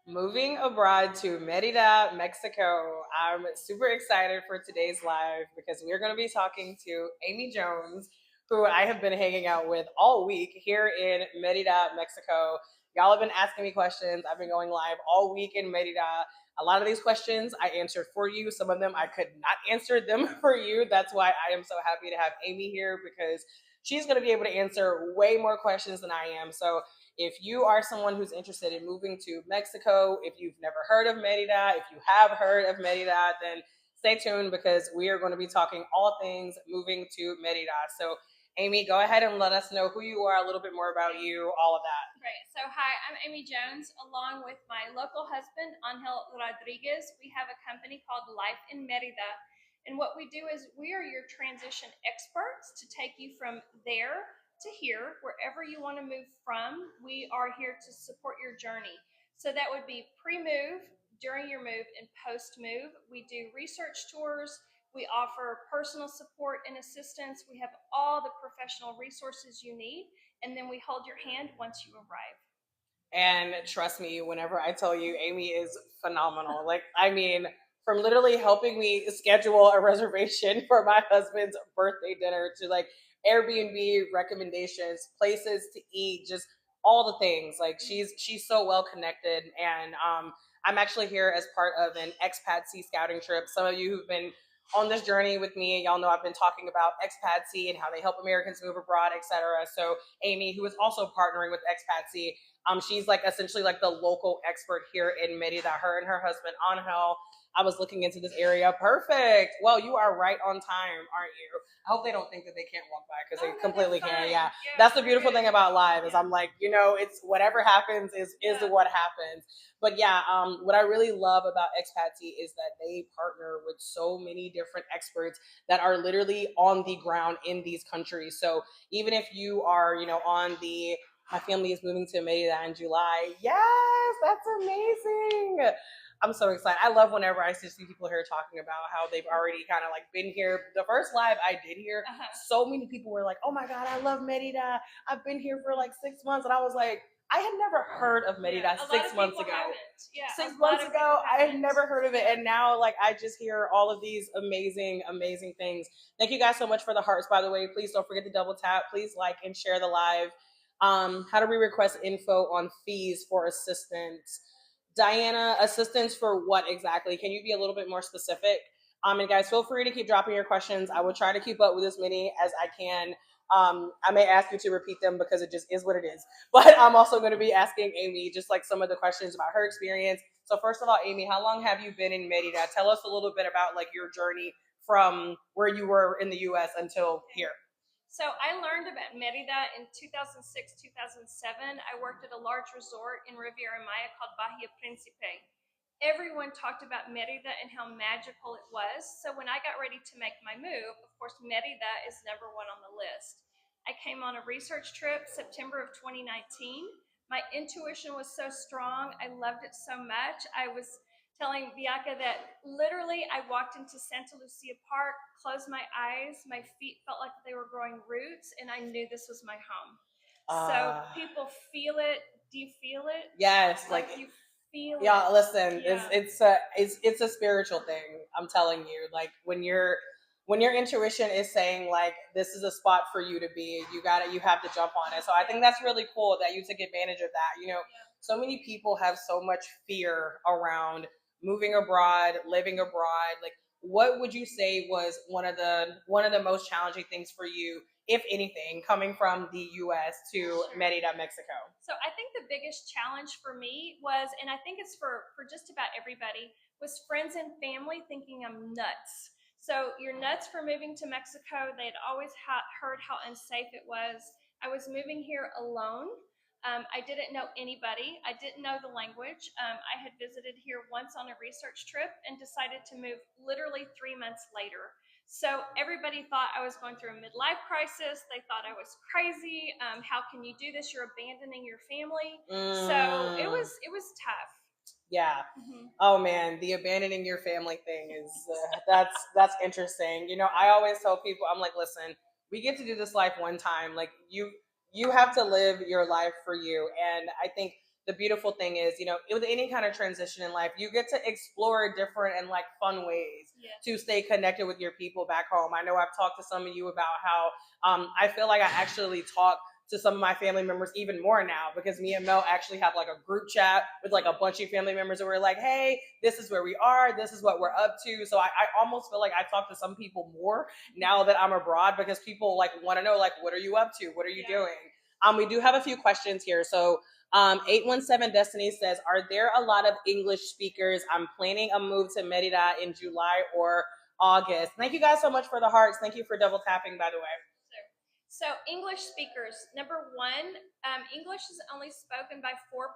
Moving abroad to Merida, Mexico. I'm super excited for today's live because we're going to be talking to Amy Jones, who I have been hanging out with all week here in Merida, Mexico. Y'all have been asking me questions. I've been going live all week in Merida. A lot of these questions I answered for you. Some of them I could not answer them for you. That's why I am so happy to have Amy here because she's going to be able to answer way more questions than I am. So if you are someone who's interested in moving to Mexico, if you've never heard of Merida, if you have heard of Merida, then stay tuned because we are going to be talking all things moving to Merida. So, Amy, go ahead and let us know who you are, a little bit more about you, all of that. Great. So, hi, I'm Amy Jones, along with my local husband, Angel Rodriguez. We have a company called Life in Merida. And what we do is we are your transition experts to take you from there to here, wherever you want to move from. We are here to support your journey. So, that would be pre move, during your move, and post move. We do research tours. We offer personal support and assistance. We have all the professional resources you need, and then we hold your hand once you arrive. And trust me, whenever I tell you, Amy is phenomenal. Like, I mean, from literally helping me schedule a reservation for my husband's birthday dinner to like Airbnb recommendations, places to eat, just all the things. Like she's so well connected, and I'm actually here as part of an expatsy scouting trip. Some of you who've been on this journey with me, y'all know I've been talking about expatsy and how they help Americans move abroad, etc. So Amy, who is also partnering with expatsy, she's like essentially like the local expert here in Merida. Her and her husband Angel. I was looking into this area. Perfect. Well, you are right on time, aren't you? I hope they don't think that they can't walk by because they completely can. Yeah, that's the beautiful thing about live is I'm like, it's whatever happens is what happens. But yeah, what I really love about Expatsy is that they partner with so many different experts that are literally on the ground in these countries. So even if you are, on the my family is moving to Merida in July. Yes, that's amazing. I'm so excited. I love whenever I see people here talking about how they've already kind of like been here. The first live I did here, so many people were like, "Oh my god, I love Merida. I've been here for like 6 months," and I was like, I had never heard of Merida 6 months ago. Yeah, 6 months ago, I had never heard of it, and now like I just hear all of these amazing, amazing things. Thank you guys so much for the hearts, by the way. Please don't forget to double tap. Please like and share the live. How do we request info on fees for assistance? Diana, assistance for what exactly? Can you be a little bit more specific? And guys, feel free to keep dropping your questions. I will try to keep up with as many as I can. I may ask you to repeat them because it just is what it is. But I'm also going to be asking Amy just like some of the questions about her experience. So first of all, Amy, how long have you been in Merida? Tell us a little bit about like your journey from where you were in the U.S. until here. So I learned about Merida in 2006, 2007. I worked at a large resort in Riviera Maya called Bahia Principe. Everyone talked about Merida and how magical it was. So when I got ready to make my move, of course, Merida is number one on the list. I came on a research trip September of 2019. My intuition was so strong. I loved it so much. I was telling Bianca that literally I walked into Santa Lucia Park, closed my eyes, my feet felt like they were growing roots, and I knew this was my home. So people feel it. Do you feel it? Yes, like you feel yeah. it. Listen, yeah. It's a spiritual thing. I'm telling you, like when your intuition is saying like this is a spot for you to be, you have to jump on it. So I think that's really cool that you took advantage of that. So many people have so much fear around moving abroad, living abroad. Like, what would you say was one of the most challenging things for you, if anything, coming from the U.S. to Merida, Mexico? So I think the biggest challenge for me was, and I think it's for just about everybody, was friends and family thinking I'm nuts. So you're nuts for moving to Mexico. They had always heard how unsafe it was. I was moving here alone. I didn't know anybody. I didn't know the language. I had visited here once on a research trip and decided to move literally 3 months later. So everybody thought I was going through a midlife crisis. They thought I was crazy. How can you do this? You're abandoning your family. So it was tough. Yeah. Oh man, the abandoning your family thing is that's interesting. I always tell people, I'm like, listen, we get to do this life one time. Like you have to live your life for you, and I think the beautiful thing is, with any kind of transition in life, you get to explore different and like fun ways to stay connected with your people back home. I know I've talked to some of you about how I feel like I actually talk to some of my family members even more now, because me and Mel actually have like a group chat with like a bunch of family members, and we're like, hey, this is where we are, this is what we're up to. So I almost feel like I talk to some people more now that I'm abroad, because people like want to know, like, what are you up to, what are you doing. We do have a few questions here. So 817 Destiny says, are there a lot of English speakers? I'm planning a move to Merida in July or August. Thank you guys so much for the hearts. Thank you for double tapping, by the way. So English speakers, number one, English is only spoken by 4%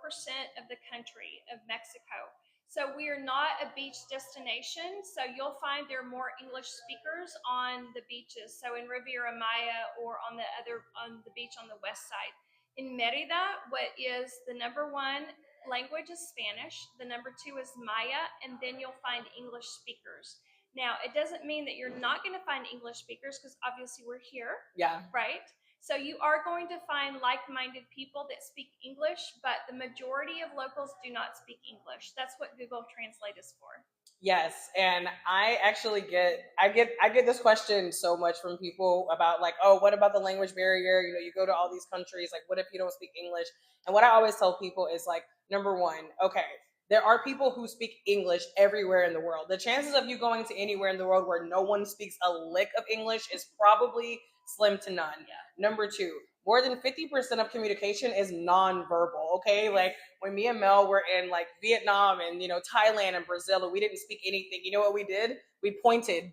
of the country of Mexico. So we are not a beach destination. So you'll find there are more English speakers on the beaches. So in Riviera Maya or on the beach on the west side. In Merida, what is the number one language is Spanish. The number two is Maya, and then you'll find English speakers. Now, it doesn't mean that you're not going to find English speakers, because obviously we're here. Yeah. Right? So you are going to find like-minded people that speak English, but the majority of locals do not speak English. That's what Google Translate is for. Yes, and I actually get this question so much from people about like, oh, what about the language barrier? You go to all these countries, like, what if you don't speak English? And what I always tell people is like, number one, okay, there are people who speak English everywhere in the world. The chances of you going to anywhere in the world where no one speaks a lick of English is probably slim to none. Yeah. Number two, more than 50% of communication is nonverbal. Okay, like when me and Mel were in like Vietnam and Thailand and Brazil, and we didn't speak anything. You know what we did? We pointed,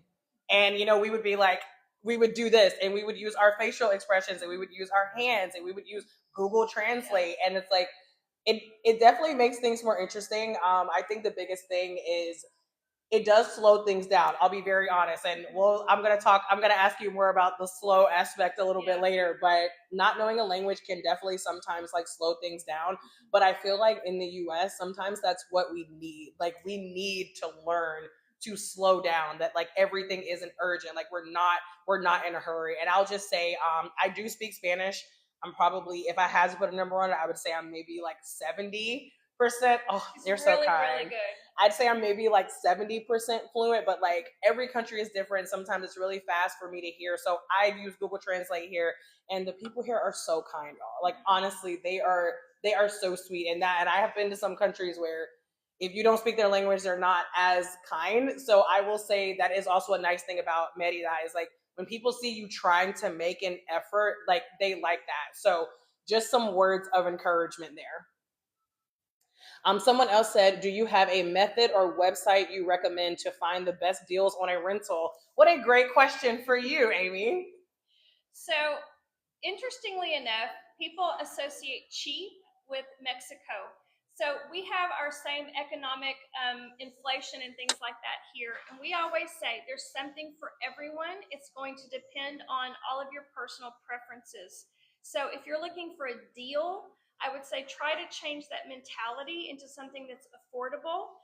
and we would be like, we would do this, and we would use our facial expressions, and we would use our hands, and we would use Google Translate, and it's like it definitely makes things more interesting. I think the biggest thing is it does slow things down. I'll be very honest. And I'm going to ask you more about the slow aspect a little bit later, but not knowing a language can definitely sometimes like slow things down. But I feel like in the US, sometimes that's what we need. Like we need to learn to slow down, that like everything isn't urgent. Like we're not in a hurry. And I'll just say, I do speak Spanish. I'm probably, if I had to put a number on it, I would say I'm maybe like 70%. Oh, you're so kind. Really good. I'd say I'm maybe like 70% fluent, but like every country is different. Sometimes it's really fast for me to hear. So I use Google Translate here, and the people here are so kind, y'all. Like honestly, they are so sweet. And I have been to some countries where if you don't speak their language, they're not as kind. So I will say that is also a nice thing about Merida, is like when people see you trying to make an effort, like they like that. So just some words of encouragement there. Someone else said, do you have a method or website you recommend to find the best deals on a rental? What a great question for you, Amy. So, interestingly enough, people associate cheap with Mexico. So we have our same economic inflation and things like that here. And we always say there's something for everyone. It's going to depend on all of your personal preferences. So if you're looking for a deal, I would say try to change that mentality into something that's affordable.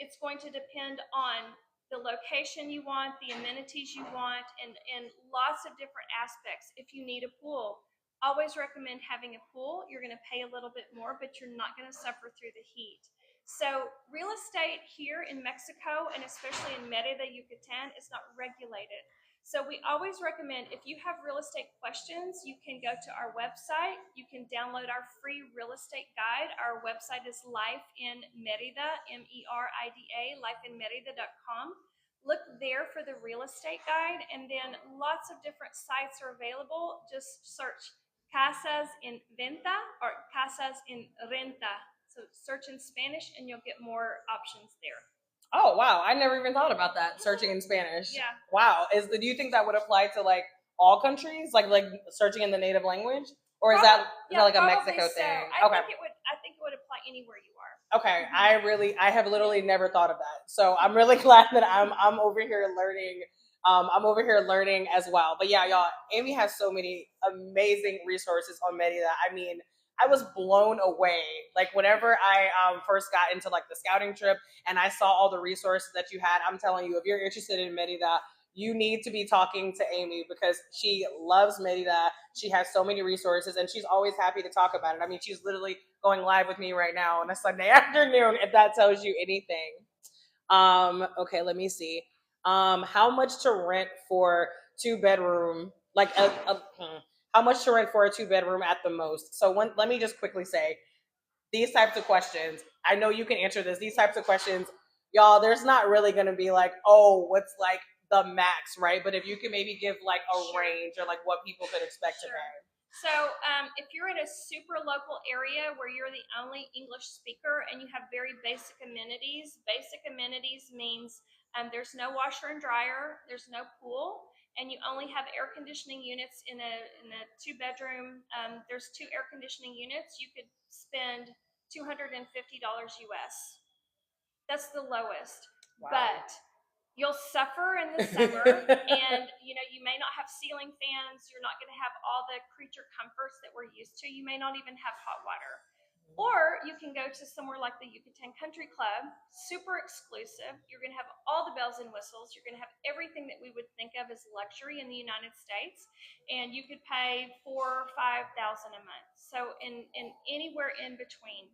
It's going to depend on the location you want, the amenities you want, and lots of different aspects. If you need a pool, always recommend having a pool. You're going to pay a little bit more, but you're not going to suffer through the heat. So real estate here in Mexico, and especially in Merida, Yucatan, is not regulated. So we always recommend, if you have real estate questions, you can go to our website. You can download our free real estate guide. Our website is Life in Merida, Merida, lifeinmerida.com. Look there for the real estate guide, and then lots of different sites are available. Just search Casas en Venta or Casas en Renta. So search in Spanish, and you'll get more options there. Oh wow, I never even thought about that. Searching in Spanish. Yeah. Wow. Do you think that would apply to like all countries, like searching in the native language, or is that like a Mexico thing? I think it would apply anywhere you are. Okay, I have literally never thought of that. So I'm really glad that I'm over here learning. I'm over here learning as well. But yeah, y'all, Amy has so many amazing resources on Merida. I mean, I was blown away. Like whenever I first got into like the scouting trip and I saw all the resources that you had, I'm telling you, if you're interested in Merida, you need to be talking to Amy because she loves Merida. She has so many resources and she's always happy to talk about it. I mean, she's literally going live with me right now on a Sunday afternoon, if that tells you anything. Okay, let me see. How much to rent for 2 bedroom? How much to rent for a 2 bedroom at the most? So let me just quickly say these types of questions. I know you can answer this. These types of questions, y'all. There's not really going to be like, oh, what's like the max, right? But if you can maybe give like a range or like what people could expect to pay. So if you're in a super local area where you're the only English speaker and you have very basic amenities means there's no washer and dryer, there's no pool, and you only have air conditioning units in a 2 bedroom. There's 2 air conditioning units. You could spend $250 US. That's the lowest. Wow. But you'll suffer in the summer and you may not have ceiling fans. You're not going to have all the creature comforts that we're used to. You may not even have hot water. Or you can go to somewhere like the Yucatan Country Club, super exclusive. You're going to have all the bells and whistles. You're going to have everything that we would think of as luxury in the United States, and you could pay $4,000 or $5,000 a month. So in anywhere in between.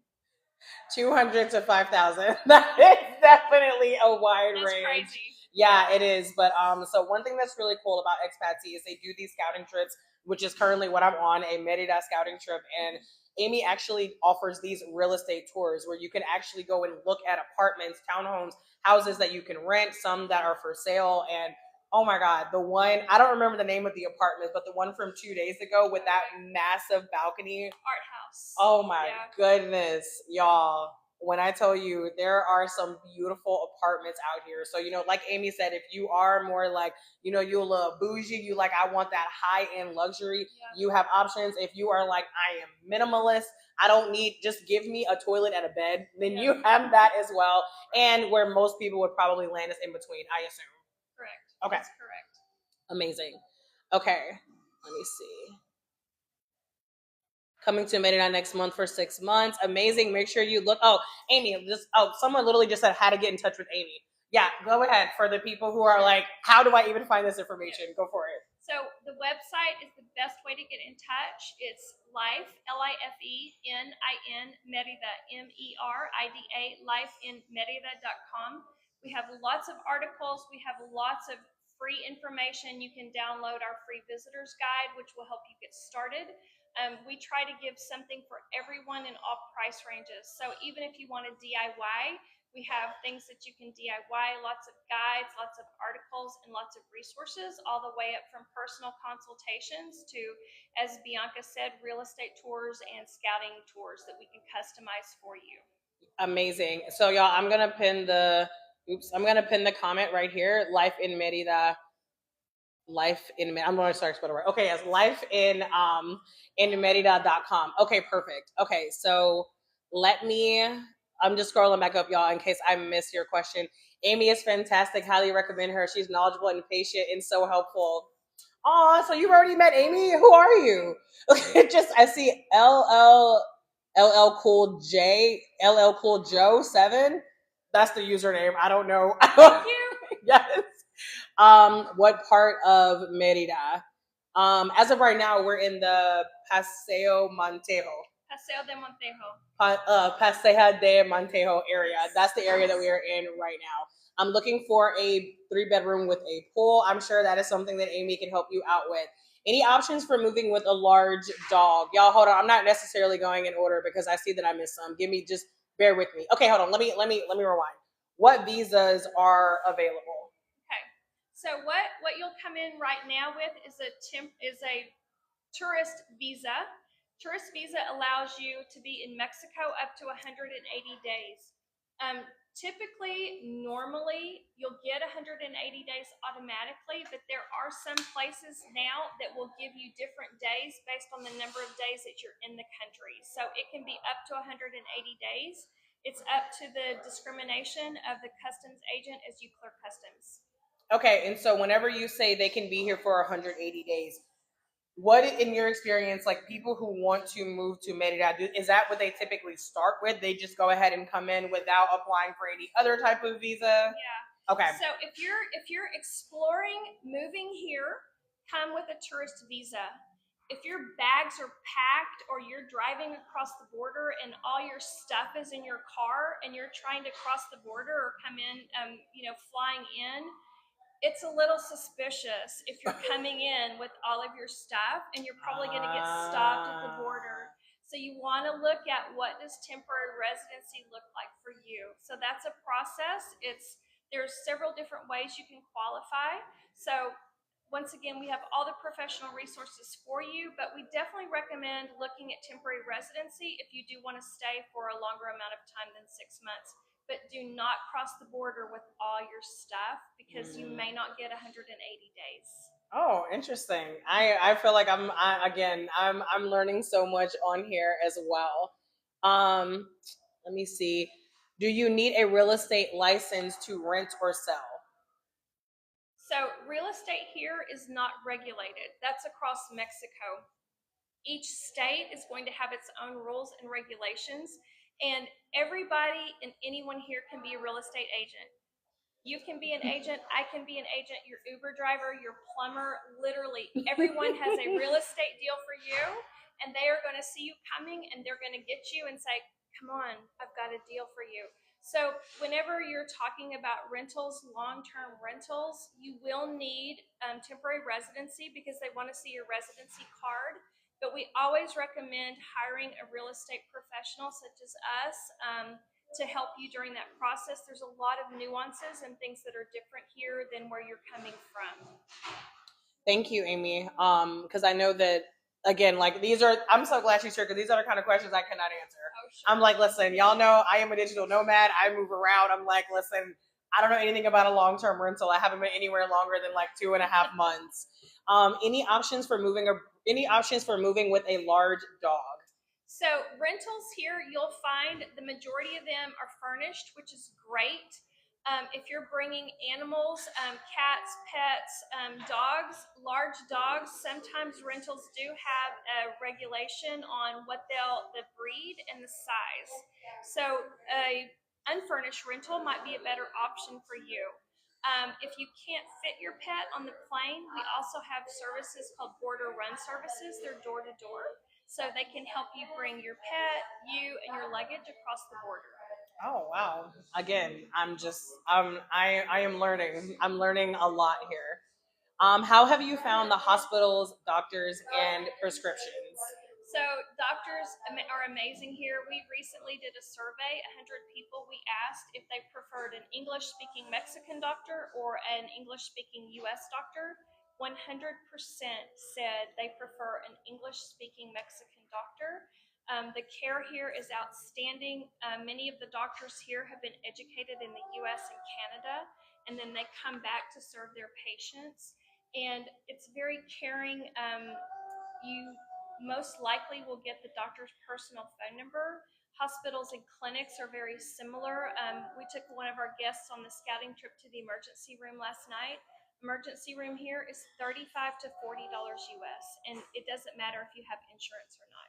200 to 5,000. That is definitely a wide That's range. Crazy. Yeah, it is. But so one thing that's really cool about Expatsy is they do these scouting trips, which is currently what I'm on, a Merida scouting trip. And Amy actually offers these real estate tours where you can actually go and look at apartments, townhomes, houses that you can rent, some that are for sale. And oh my God, the one, I don't remember the name of the apartment, but the one from 2 days ago with that massive balcony. Art house. Oh my goodness, y'all. When I tell you there are some beautiful apartments out here. So, like Amy said, if you are more like, you're a little bougie, you like, I want that high end luxury, you have options. If you are like, I am minimalist, I don't need, just give me a toilet and a bed, then you have that as well. And where most people would probably land is in between, I assume. Correct. Okay. That's correct. Amazing. Okay. Let me see. Coming to Merida next month for 6 months. Amazing. Make sure you look. Oh, Amy, someone literally just said how to get in touch with Amy. Yeah, go ahead for the people who are like, how do I even find this information? Go for it. So the website is the best way to get in touch. It's Life, LIFENIN, Merida, MERIDA, lifeinmerida.com. We have lots of articles. We have lots of free information. You can download our free visitor's guide, which will help you get started. We try to give something for everyone in all price ranges. So even if you want to DIY, we have things that you can DIY, lots of guides, lots of articles, and lots of resources, all the way up from personal consultations to, as Bianca said, real estate tours and scouting tours that we can customize for you. Amazing. So y'all, I'm gonna pin the comment right here. Life in Merida. I'm going to start spelling right. Okay, yes, life in Merida.com. Okay, perfect. Okay, so I'm just scrolling back up, y'all, in case I missed your question. Amy is fantastic. Highly recommend her. She's knowledgeable and patient and so helpful. Aw, so you've already met Amy? Who are you? I see LL Cool Joe 7. That's the username. I don't know. Thank you. Yes. What part of Merida? As of right now, we're in the Paseo Montejo. Paseo de Montejo area. That's the area that we are in right now. I'm looking for a 3-bedroom with a pool. I'm sure that is something that Amy can help you out with. Any options for moving with a large dog? Y'all, hold on. I'm not necessarily going in order because I see that I missed some. Just bear with me. Okay, hold on. Let me rewind. What visas are available? So what you'll come in right now with is a tourist visa. Tourist visa allows you to be in Mexico up to 180 days. Normally, you'll get 180 days automatically, but there are some places now that will give you different days based on the number of days that you're in the country. So it can be up to 180 days. It's up to the discrimination of the customs agent as you clear customs. Okay, and so whenever you say they can be here for 180 days, what in your experience, like people who want to move to Merida, is that what they typically start with? They just go ahead and come in without applying for any other type of visa? Yeah. Okay. So if you're exploring moving here, come with a tourist visa. If your bags are packed or you're driving across the border and all your stuff is in your car and you're trying to cross the border or come in, flying in, it's a little suspicious if you're coming in with all of your stuff and you're probably going to get stopped at the border. So you want to look at what does temporary residency look like for you. So that's a process. There's several different ways you can qualify. So once again, we have all the professional resources for you, but we definitely recommend looking at temporary residency if you do want to stay for a longer amount of time than 6 months. But do not cross the border with all your stuff because you may not get 180 days. Oh, interesting. I feel like I'm learning so much on here as well. Um, Let me see. Do you need a real estate license to rent or sell? So, real estate here is not regulated. That's across Mexico. Each state is going to have its own rules and regulations, and everybody and anyone here can be a real estate agent. You can be an agent, I can be an agent, your Uber driver, your plumber, literally everyone has a real estate deal for you, and they are going to see you coming and they're going to get you and say, come on, I've got a deal for you. So whenever you're talking about rentals, long-term rentals, you will need temporary residency because they want to see your residency card. But we always recommend hiring a real estate professional such as us to help you during that process. There's a lot of nuances and things that are different here than where you're coming from. Thank you, Amy. Because I know that again, like these are. I'm so glad she's here because these are the kind of questions I cannot answer. Oh, sure. I'm like, listen, y'all know I am a digital nomad. I move around. I'm like, listen, I don't know anything about a long term rental. I haven't been anywhere longer than like 2.5 months. Any options for moving or any options for moving with a large dog? So rentals here, you'll find the majority of them are furnished, which is great. If you're bringing animals, cats, pets, dogs, large dogs, sometimes rentals do have a regulation on what the breed and the size. So a unfurnished rental might be a better option for you. If you can't fit your pet on the plane, we also have services called border run services. They're door to door. So they can help you bring your pet, you, and your luggage across the border. Oh wow! Again, I am learning. I'm learning a lot here. How have you found the hospitals, doctors, and prescriptions? So doctors are amazing here. We recently did a survey, 100 people. We asked if they preferred an English-speaking Mexican doctor or an English-speaking U.S. doctor. 100% said they prefer an English-speaking Mexican doctor. The care here is outstanding. Many of the doctors here have been educated in the U.S. and Canada, and then they come back to serve their patients. And it's very caring. You most likely will get the doctor's personal phone number. Hospitals and clinics are very similar. We took one of our guests on the scouting trip to the emergency room last night. Emergency room here is $35 to $40 US, and it doesn't matter if you have insurance or not.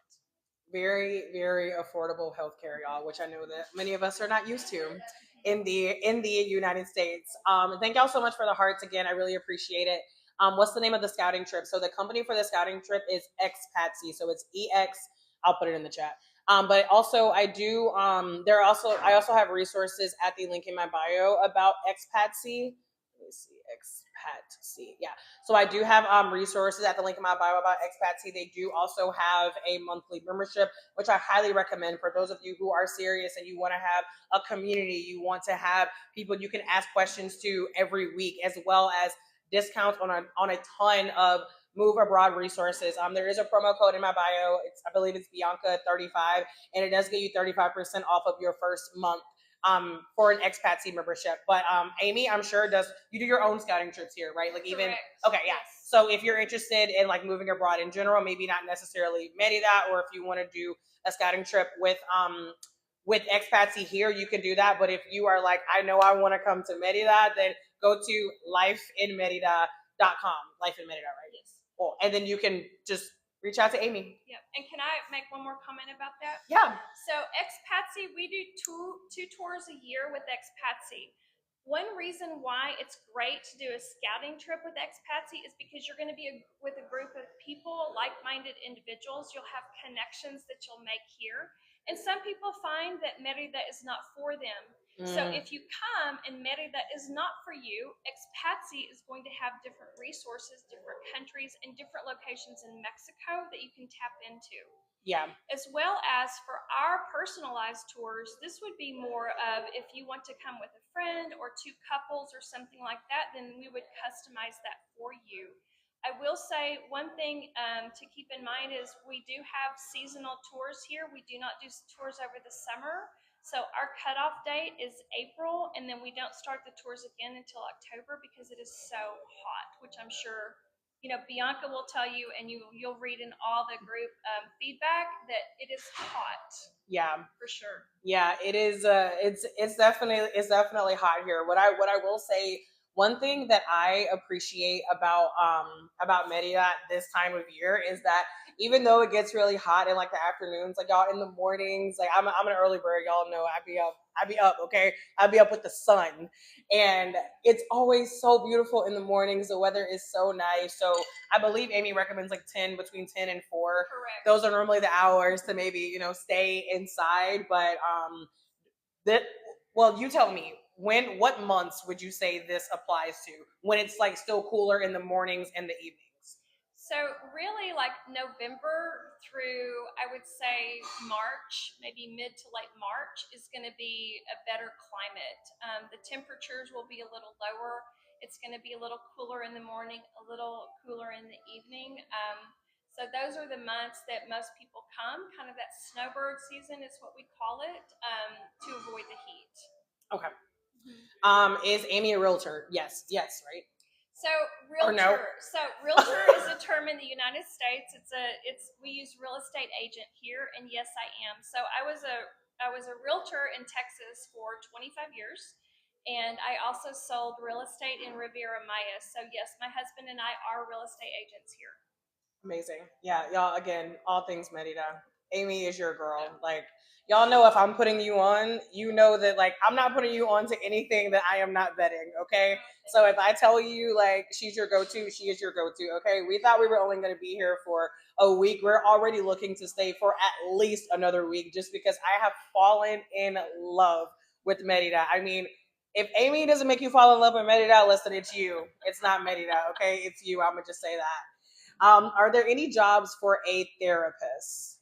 Very, very affordable healthcare, y'all, which I know that many of us are not used to in the United States. Thank y'all so much for the hearts again. I really appreciate it. What's the name of the scouting trip? So the company for the scouting trip is Expatsy. So it's EX. I'll put it in the chat. But also I do. I also have resources at the link in my bio about Expatsy. Let me see, Expatsy. Yeah. So I do have resources at the link in my bio about Expatsy. They do also have a monthly membership, which I highly recommend for those of you who are serious and you want to have a community. You want to have people you can ask questions to every week, as well as discounts on a ton of move abroad resources. There is a promo code in my bio. I believe it's Bianca35, and it does get you 35% off of your first month for an Expatsy membership. But Amy, I'm sure you do your own scouting trips here, right? Like even Correct. Okay, yeah. Yes. So if you're interested in like moving abroad in general, maybe not necessarily Merida, or if you want to do a scouting trip with Expatsy here, you can do that. But if you are like, I know I want to come to Merida, then go to lifeinmerida.com. Life in Merida, right? Yes. Cool. And then you can just reach out to Amy. Yep. And can I make one more comment about that? Yeah. So Expatsy, we do two tours a year with Expatsy. One reason why it's great to do a scouting trip with Expatsy is because you're going to be with a group of people, like-minded individuals. You'll have connections that you'll make here. And some people find that Merida is not for them. So if you come and Merida is not for you, Expatsy is going to have different resources, different countries, and different locations in Mexico that you can tap into. Yeah. As well as for our personalized tours, this would be more of if you want to come with a friend or two couples or something like that, then we would customize that for you. I will say one thing to keep in mind is we do have seasonal tours here. We do not do tours over the summer. So our cutoff date is April, and then we don't start the tours again until October because it is so hot, which I'm sure Bianca will tell you, and you'll read in all the group feedback that it is hot. Yeah, for sure. Yeah, it is. It's definitely hot here. What I will say, one thing that I appreciate about Merida at this time of year is that even though it gets really hot in like the afternoons, like y'all in the mornings, like I'm an early bird. Y'all know I be up. Okay, I be up with the sun, and it's always so beautiful in the mornings. The weather is so nice. So I believe Amy recommends like between 10 and 4. Correct. Those are normally the hours to maybe stay inside. But that well, you tell me, what months would you say this applies to, when it's like still cooler in the mornings and the evenings? So really, like November through, I would say March, maybe mid to late March, is going to be a better climate. The temperatures will be a little lower. It's going to be a little cooler in the morning, a little cooler in the evening. So those are the months that most people come. Kind of that snowbird season is what we call it, to avoid the heat. Okay. Is Amy a realtor? Yes, right? So realtor. No? So realtor is a term in the United States. We use real estate agent here, and yes, I am. So I was a realtor in Texas for 25 years, and I also sold real estate in Riviera Maya. So yes, my husband and I are real estate agents here. Amazing. Yeah, y'all, again, all things Merida. Amy is your girl. Like, y'all know, if I'm putting you on, you know that, like, I'm not putting you on to anything that I am not vetting, okay? So if I tell you, like, she's your go-to, she is your go-to, okay? We thought we were only going to be here for a week. We're already looking to stay for at least another week, just because I have fallen in love with Merida. I mean, if Amy doesn't make you fall in love with Merida, listen, it's you. It's not Merida, okay? It's you. I'm going to just say that. Are there any jobs for a therapist?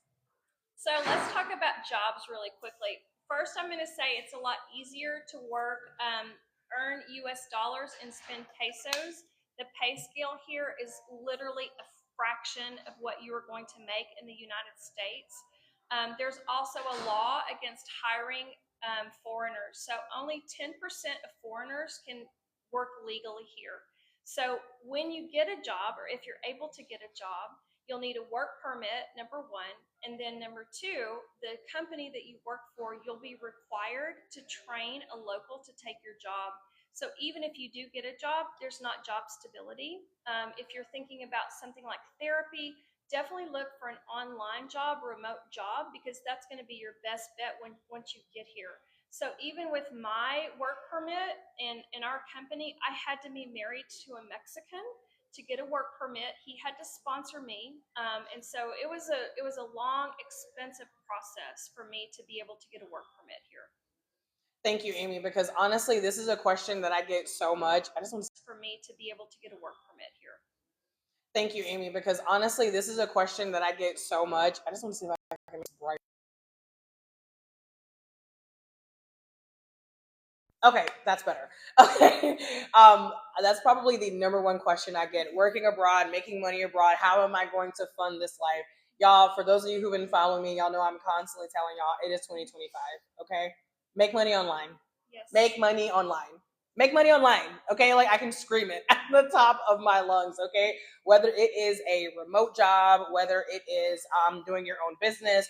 So let's talk about jobs really quickly. First, I'm going to say it's a lot easier to work, earn US dollars, and spend pesos. The pay scale here is literally a fraction of what you are going to make in the United States. There's also a law against hiring foreigners. So only 10% of foreigners can work legally here. So when you get a job, or if you're able to get a job, you'll need a work permit, number one. And then number two, the company that you work for, you'll be required to train a local to take your job. So even if you do get a job, there's not job stability. If you're thinking about something like therapy, definitely look for an online job, remote job, because that's going to be your best bet once you get here. So even with my work permit in our company, I had to be married to a Mexican to get a work permit. He had to sponsor me, and so it was a long, expensive process for me to be able to get a work permit here. Thank you, Amy, because honestly, this is a question that I get so much. I just want to for me to be able to get a work permit here. Thank you, Amy, because honestly, this is a question that I get so much. I just want to see if I can make this bright. Okay, that's better. Okay. That's probably the number one question I get. Working abroad, making money abroad, how am I going to fund this life? Y'all, for those of you who've been following me, y'all know I'm constantly telling y'all it is 2025. Okay? Make money online. Yes. Make money online. Make money online. Okay? Like, I can scream it at the top of my lungs. Okay? Whether it is a remote job, whether it is doing your own business,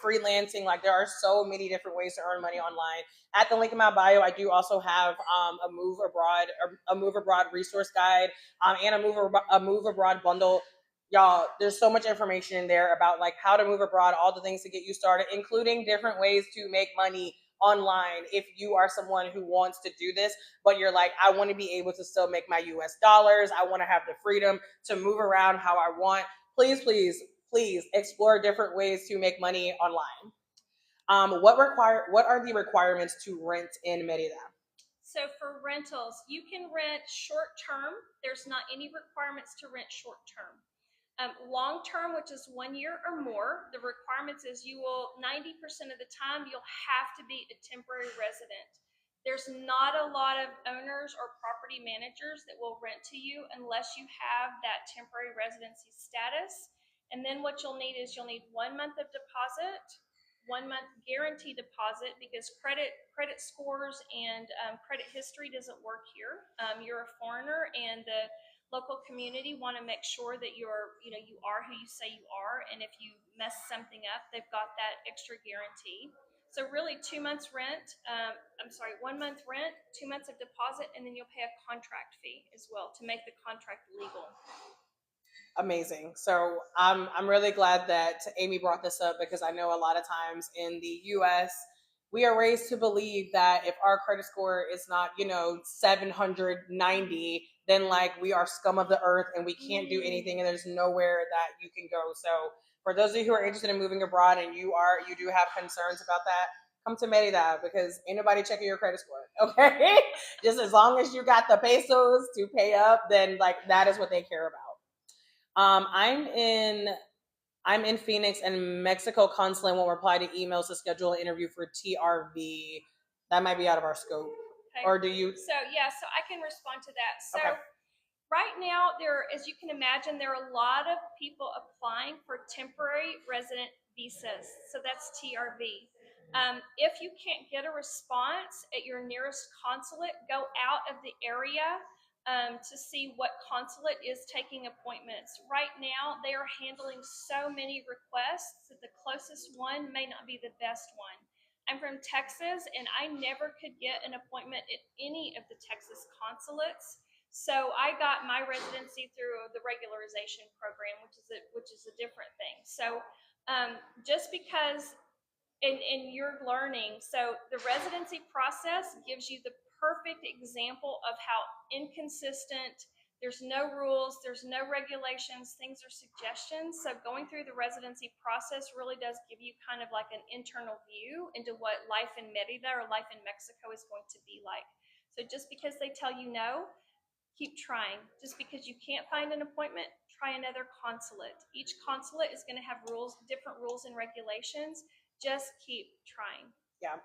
freelancing, like, there are so many different ways to earn money online. At the link in my bio, I do also have a move abroad resource guide, and a move abroad bundle. Y'all, there's so much information in there about like how to move abroad, all the things to get you started, including different ways to make money online if you are someone who wants to do this, but you're like, I want to be able to still make my US dollars. I want to have the freedom to move around how I want. Please, please, please explore different ways to make money online. What are the requirements to rent in Merida? So for rentals, you can rent short term. There's not any requirements to rent short term. Long term, which is 1 year or more, the requirements is you will 90% of the time you'll have to be a temporary resident. There's not a lot of owners or property managers that will rent to you unless you have that temporary residency status. And then what you'll need is you'll need 1 month of deposit, 1 month guarantee deposit, because credit scores and credit history doesn't work here. You're a foreigner, and the local community want to make sure that you are who you say you are, and if you mess something up, they've got that extra guarantee. So really 2 months rent, 1 month rent, 2 months of deposit, and then you'll pay a contract fee as well to make the contract legal. Amazing. So I'm really glad that Amy brought this up, because I know a lot of times in the US we are raised to believe that if our credit score is not 790, then like we are scum of the earth and we can't do anything and there's nowhere that you can go. So for those of you who are interested in moving abroad and you do have concerns about that, come to Merida, because ain't nobody checking your credit score. Okay. Just as long as you got the pesos to pay up, then like that is what they care about. Um, I'm in I'm in Phoenix, and Mexico consulate won't reply to emails to schedule an interview for TRV. That might be out of our scope. Okay. Or do you? So I can respond to that. So Okay. right now, as you can imagine, there are a lot of people applying for temporary resident visas. So that's TRV. If you can't get a response at your nearest consulate, go out of the area to see what consulate is taking appointments. Right now, they are handling so many requests that the closest one may not be the best one. I'm from Texas, and I never could get an appointment at any of the Texas consulates. So I got my residency through the regularization program, which is a different thing. So just because and you're learning. So the residency process gives you the perfect example of how inconsistent. There's no rules, there's no regulations, things are suggestions. So going through the residency process really does give you kind of like an internal view into what life in Merida or life in Mexico is going to be like. So just because they tell you no, keep trying. Just because you can't find an appointment, try another consulate. Each consulate is going to have different rules and regulations. Just keep trying. Yeah.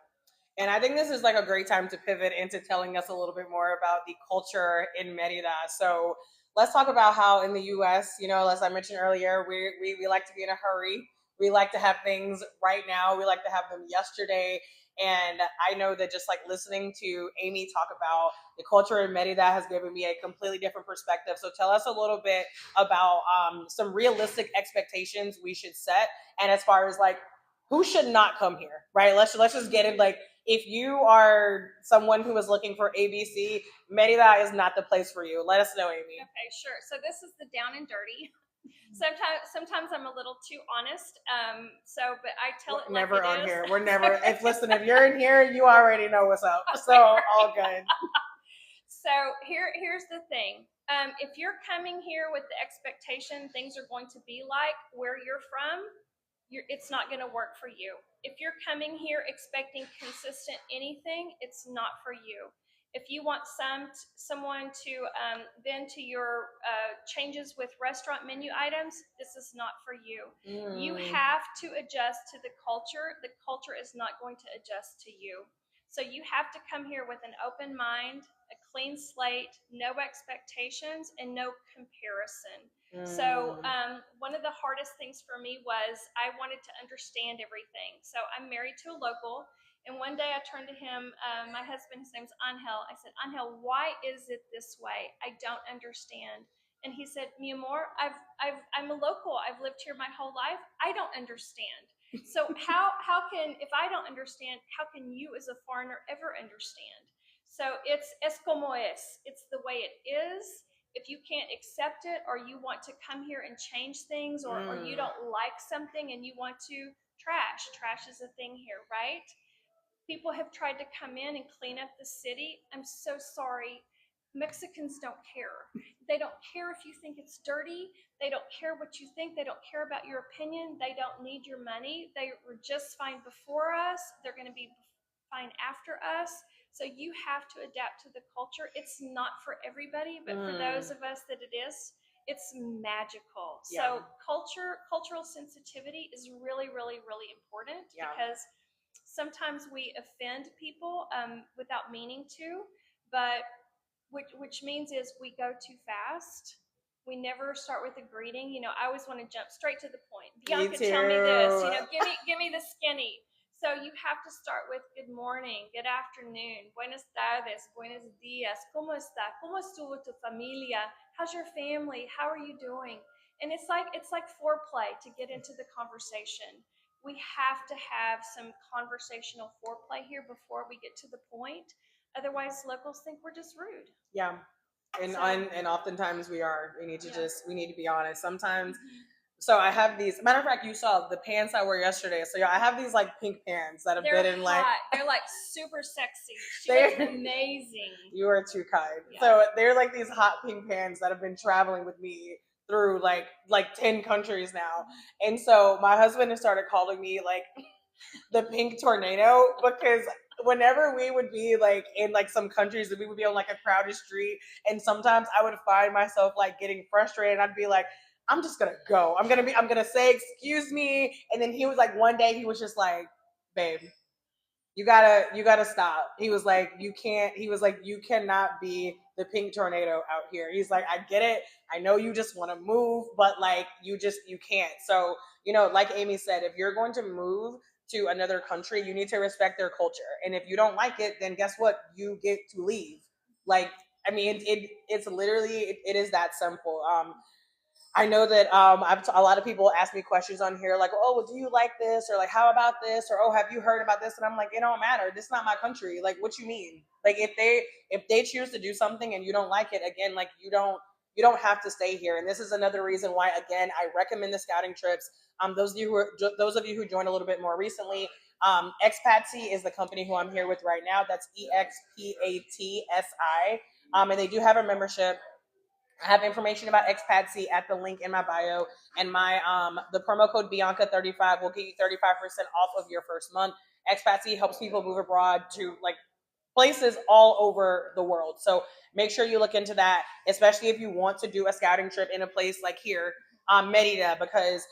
And I think this is like a great time to pivot into telling us a little bit more about the culture in Merida. So let's talk about how in the US, as I mentioned earlier, we like to be in a hurry. We like to have things right now. We like to have them yesterday. And I know that just like listening to Amy talk about the culture in Merida has given me a completely different perspective. So tell us a little bit about some realistic expectations we should set. And as far as like who should not come here, right? Let's just get it. Like if you are someone who is looking for ABC, Merida is not the place for you. Let us know, Amy. Okay, sure. So this is the down and dirty. Sometimes I'm a little too honest. But I tell it never like it on is. Here. We're never. If you're in here, you already know what's up. So all good. So here's the thing. If you're coming here with the expectation things are going to be like where you're from, it's not going to work for you. If you're coming here expecting consistent anything, it's not for you. If you want someone to bend to your changes with restaurant menu items, this is not for you. You have to adjust to the culture. The culture is not going to adjust to you. So you have to come here with an open mind, a clean slate, no expectations, and no comparison. So one of the hardest things for me was I wanted to understand everything. So I'm married to a local, and one day I turned to him, my husband, his name's Angel. I said, Angel, why is it this way? I don't understand. And he said, Mi amor, I'm a local. I've lived here my whole life. I don't understand. So how can, if I don't understand, how can you as a foreigner ever understand? So it's como es. It's the way it is. If you can't accept it, or you want to come here and change things, or you don't like something and you want to trash is a thing here, right? People have tried to come in and clean up the city. I'm so sorry. Mexicans don't care. They don't care if you think it's dirty. They don't care what you think. They don't care about your opinion. They don't need your money. They were just fine before us. They're going to be fine after us. So you have to adapt to the culture. It's not for everybody, but for those of us that it is, it's magical. Yeah. So cultural sensitivity is really, really, really important Yeah. because sometimes we offend people without meaning to, but which means is we go too fast. We never start with a greeting. You know, I always want to jump straight to the point. Bianca, tell me this. You know, give me the skinny. So you have to start with good morning, good afternoon, buenas tardes, buenos dias, ¿cómo está? ¿Cómo estuvo tu familia? How's your family? How are you doing? And it's like foreplay to get into the conversation. We have to have some conversational foreplay here before we get to the point. Otherwise, locals think we're just rude. Yeah. And So- and oftentimes we are. We need to Yeah. we need to be honest. Sometimes. So I have these. Matter of fact, you saw the pants I wore yesterday. So yeah, I have these like pink pants that have They're been in hot. like. They're like super sexy. She They're- looks amazing. You are too kind. Yeah. So they're like these hot pink pants that have been traveling with me through like 10 countries now. And so my husband has started calling me like the pink tornado because whenever we would be like in like some countries that we would be on like a crowded street, and sometimes I would find myself like getting frustrated. I'd be like, I'm just gonna go. I'm gonna say excuse me. And then he was like, one day he was just like, babe, you gotta stop. He was like, you can't. He was like, you cannot be the pink tornado out here. He's like, I get it. I know you just want to move, but like you can't. So like Amy said, if you're going to move to another country, you need to respect their culture. And if you don't like it, then guess what? You get to leave. Like, I mean, it's literally it is that simple. I know that a lot of people ask me questions on here like, oh, well, do you like this? Or like, how about this? Or, oh, have you heard about this? And I'm like, it don't matter. This is not my country. Like, what you mean? Like, if they choose to do something and you don't like it, again, like you don't have to stay here. And this is another reason why, again, I recommend the scouting trips. Those of you who joined a little bit more recently, Expatsy is the company who I'm here with right now. That's EXPATSI. And they do have a membership. I have information about Expatsy at the link in my bio, and my the promo code Bianca35 will get you 35% off of your first month. Expatsy helps people move abroad to like places all over the world. So make sure you look into that, especially if you want to do a scouting trip in a place like here, Merida, because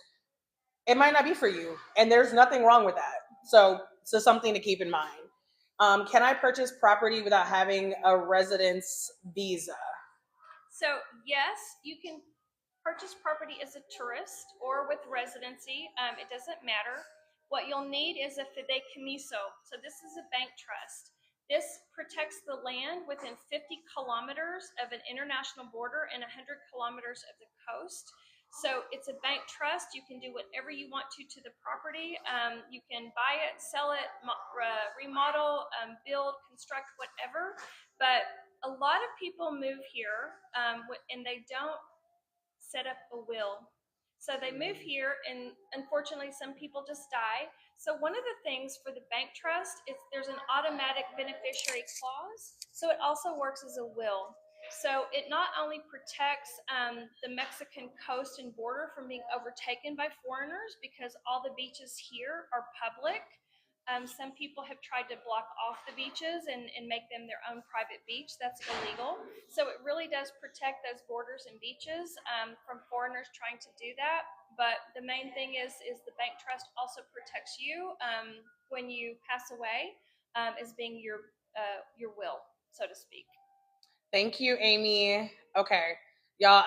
it might not be for you, and there's nothing wrong with that. So something to keep in mind. Can I purchase property without having a residence visa? So yes, you can purchase property as a tourist or with residency. It doesn't matter. What you'll need is a fideicomiso. So this is a bank trust. This protects the land within 50 kilometers of an international border and 100 kilometers of the coast. So it's a bank trust. You can do whatever you want to the property. You can buy it, sell it, remodel, build, construct, whatever. But a lot of people move here and they don't set up a will. So they move here, and unfortunately, some people just die. So one of the things for the bank trust is there's an automatic beneficiary clause. So it also works as a will. So it not only protects the Mexican coast and border from being overtaken by foreigners because all the beaches here are public. Some people have tried to block off the beaches and make them their own private beach. That's illegal. So it really does protect those borders and beaches from foreigners trying to do that. But the main thing is the bank trust also protects you when you pass away as being your will, so to speak. Thank you, Amy. Okay. Y'all,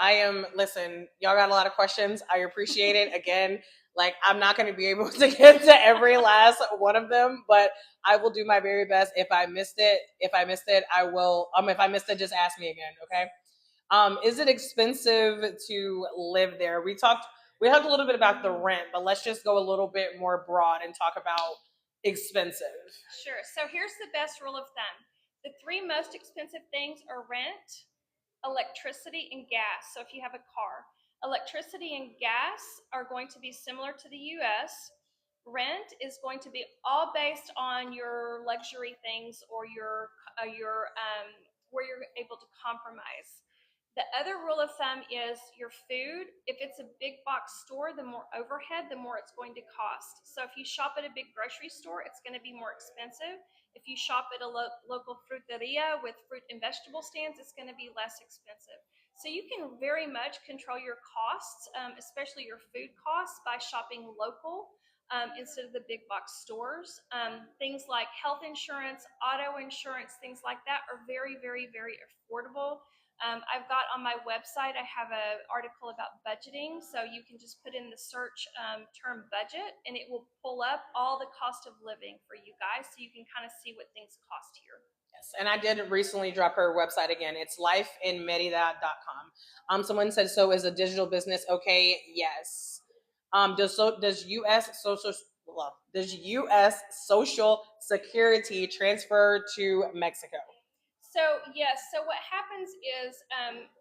listen, y'all got a lot of questions. I appreciate it. Again, like I'm not going to be able to get to every last one of them, but I will do my very best. If I missed it, I will, if I missed it, just ask me again. Okay. Is it expensive to live there? We talked a little bit about the rent, but let's just go a little bit more broad and talk about expensive. Sure. So here's the best rule of thumb. The three most expensive things are rent, electricity, and gas. So if you have a car, electricity and gas are going to be similar to the US. Rent is going to be all based on your luxury things or your where you're able to compromise. The other rule of thumb is your food. If it's a big box store, the more overhead, the more it's going to cost. So if you shop at a big grocery store, it's going to be more expensive. If you shop at a local fruteria with fruit and vegetable stands, it's going to be less expensive. So you can very much control your costs, especially your food costs, by shopping local instead of the big box stores. Things like health insurance, auto insurance, things like that are very, very, very affordable. I've got on my website, I have an article about budgeting. So you can just put in the search term budget and it will pull up all the cost of living for you guys so you can kind of see what things cost here. Yes, and I did recently drop her website again. It's lifeinmerida.com. Someone said, so is a digital business okay? Yes. Does US Social Security transfer to Mexico? So yes, so what happens is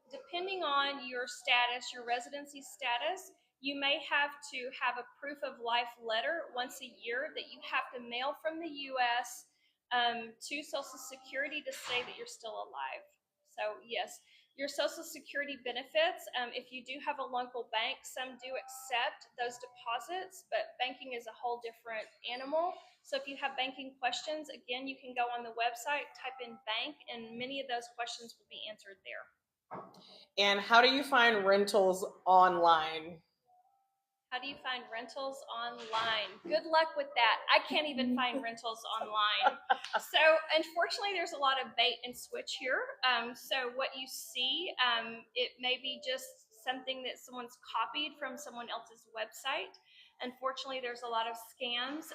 depending on your status, your residency status, you may have to have a proof of life letter once a year that you have to mail from the U.S. To Social Security to say that you're still alive. So yes, your Social Security benefits, if you do have a local bank, some do accept those deposits, but banking is a whole different animal. So if you have banking questions, again, you can go on the website, type in bank, and many of those questions will be answered there. And how do you find rentals online? How do you find rentals online? Good luck with that. I can't even find rentals online. So, unfortunately, there's a lot of bait and switch here. So, what you see, it may be just something that someone's copied from someone else's website. Unfortunately, there's a lot of scams.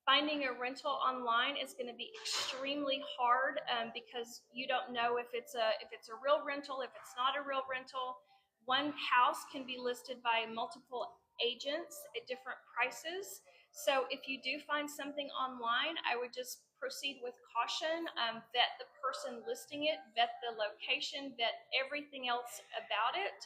Finding a rental online is going to be extremely hard because you don't know if it's a real rental, if it's not a real rental. One house can be listed by multiple agents at different prices. So if you do find something online, I would just proceed with caution. Vet the person listing it, vet the location, vet everything else about it.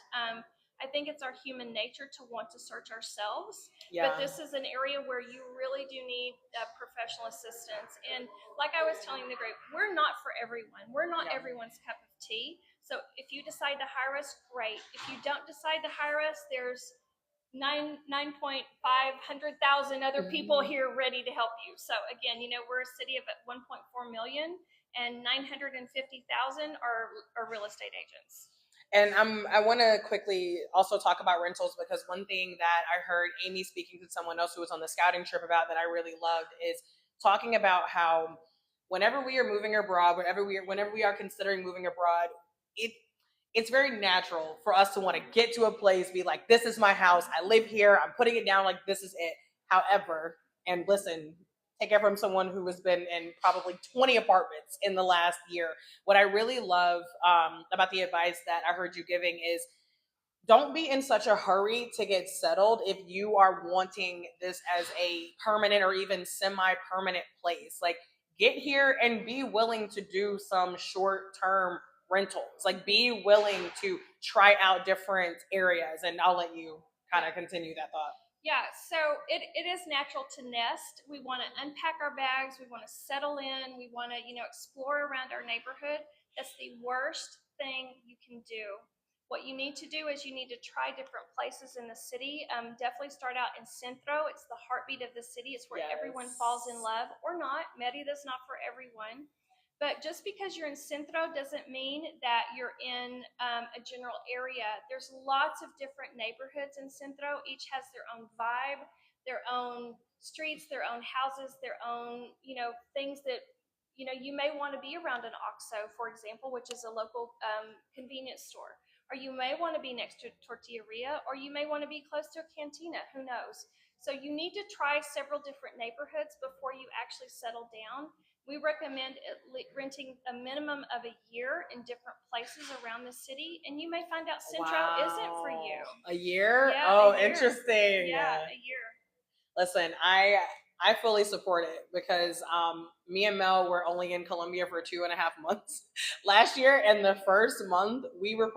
I think it's our human nature to want to search ourselves, but this is an area where you really do need professional assistance. And like I was telling the group, we're not for everyone. We're not everyone's cup of tea. So if you decide to hire us, great. If you don't decide to hire us, there's 9.5 hundred thousand other people here ready to help you. So again, we're a city of 1.4 million, and 950,000 are real estate agents. And I want to quickly also talk about rentals because one thing that I heard Amy speaking to someone else who was on the scouting trip about that I really loved is talking about how whenever we are moving abroad, whenever we are considering moving abroad, it it's very natural for us to want to get to a place, be like, this is my house, I live here, I'm putting it down, like this is it. However, and listen, take it from someone who has been in probably 20 apartments in the last year. What I really love about the advice that I heard you giving is don't be in such a hurry to get settled if you are wanting this as a permanent or even semi-permanent place. Like, get here and be willing to do some short-term rentals. Like, be willing to try out different areas. And I'll let you kind of continue that thought. Yeah, so it is natural to nest. We want to unpack our bags. We want to settle in. We want to, explore around our neighborhood. That's the worst thing you can do. What you need to do is you need to try different places in the city. Definitely start out in Centro. It's the heartbeat of the city. It's where everyone falls in love, or not. Merida's not for everyone. But just because you're in Centro doesn't mean that you're in a general area. There's lots of different neighborhoods in Centro. Each has their own vibe, their own streets, their own houses, their own, things that, you may want to be around an OXXO, for example, which is a local convenience store. Or you may want to be next to a tortilleria, or you may want to be close to a cantina. Who knows? So you need to try several different neighborhoods before you actually settle down. We recommend renting a minimum of a year in different places around the city, and you may find out Centro isn't for you. A year? Yeah, oh, a year. Interesting. Yeah, a year. Listen, I fully support it because me and Mel were only in Colombia for 2.5 months last year, and the first month we were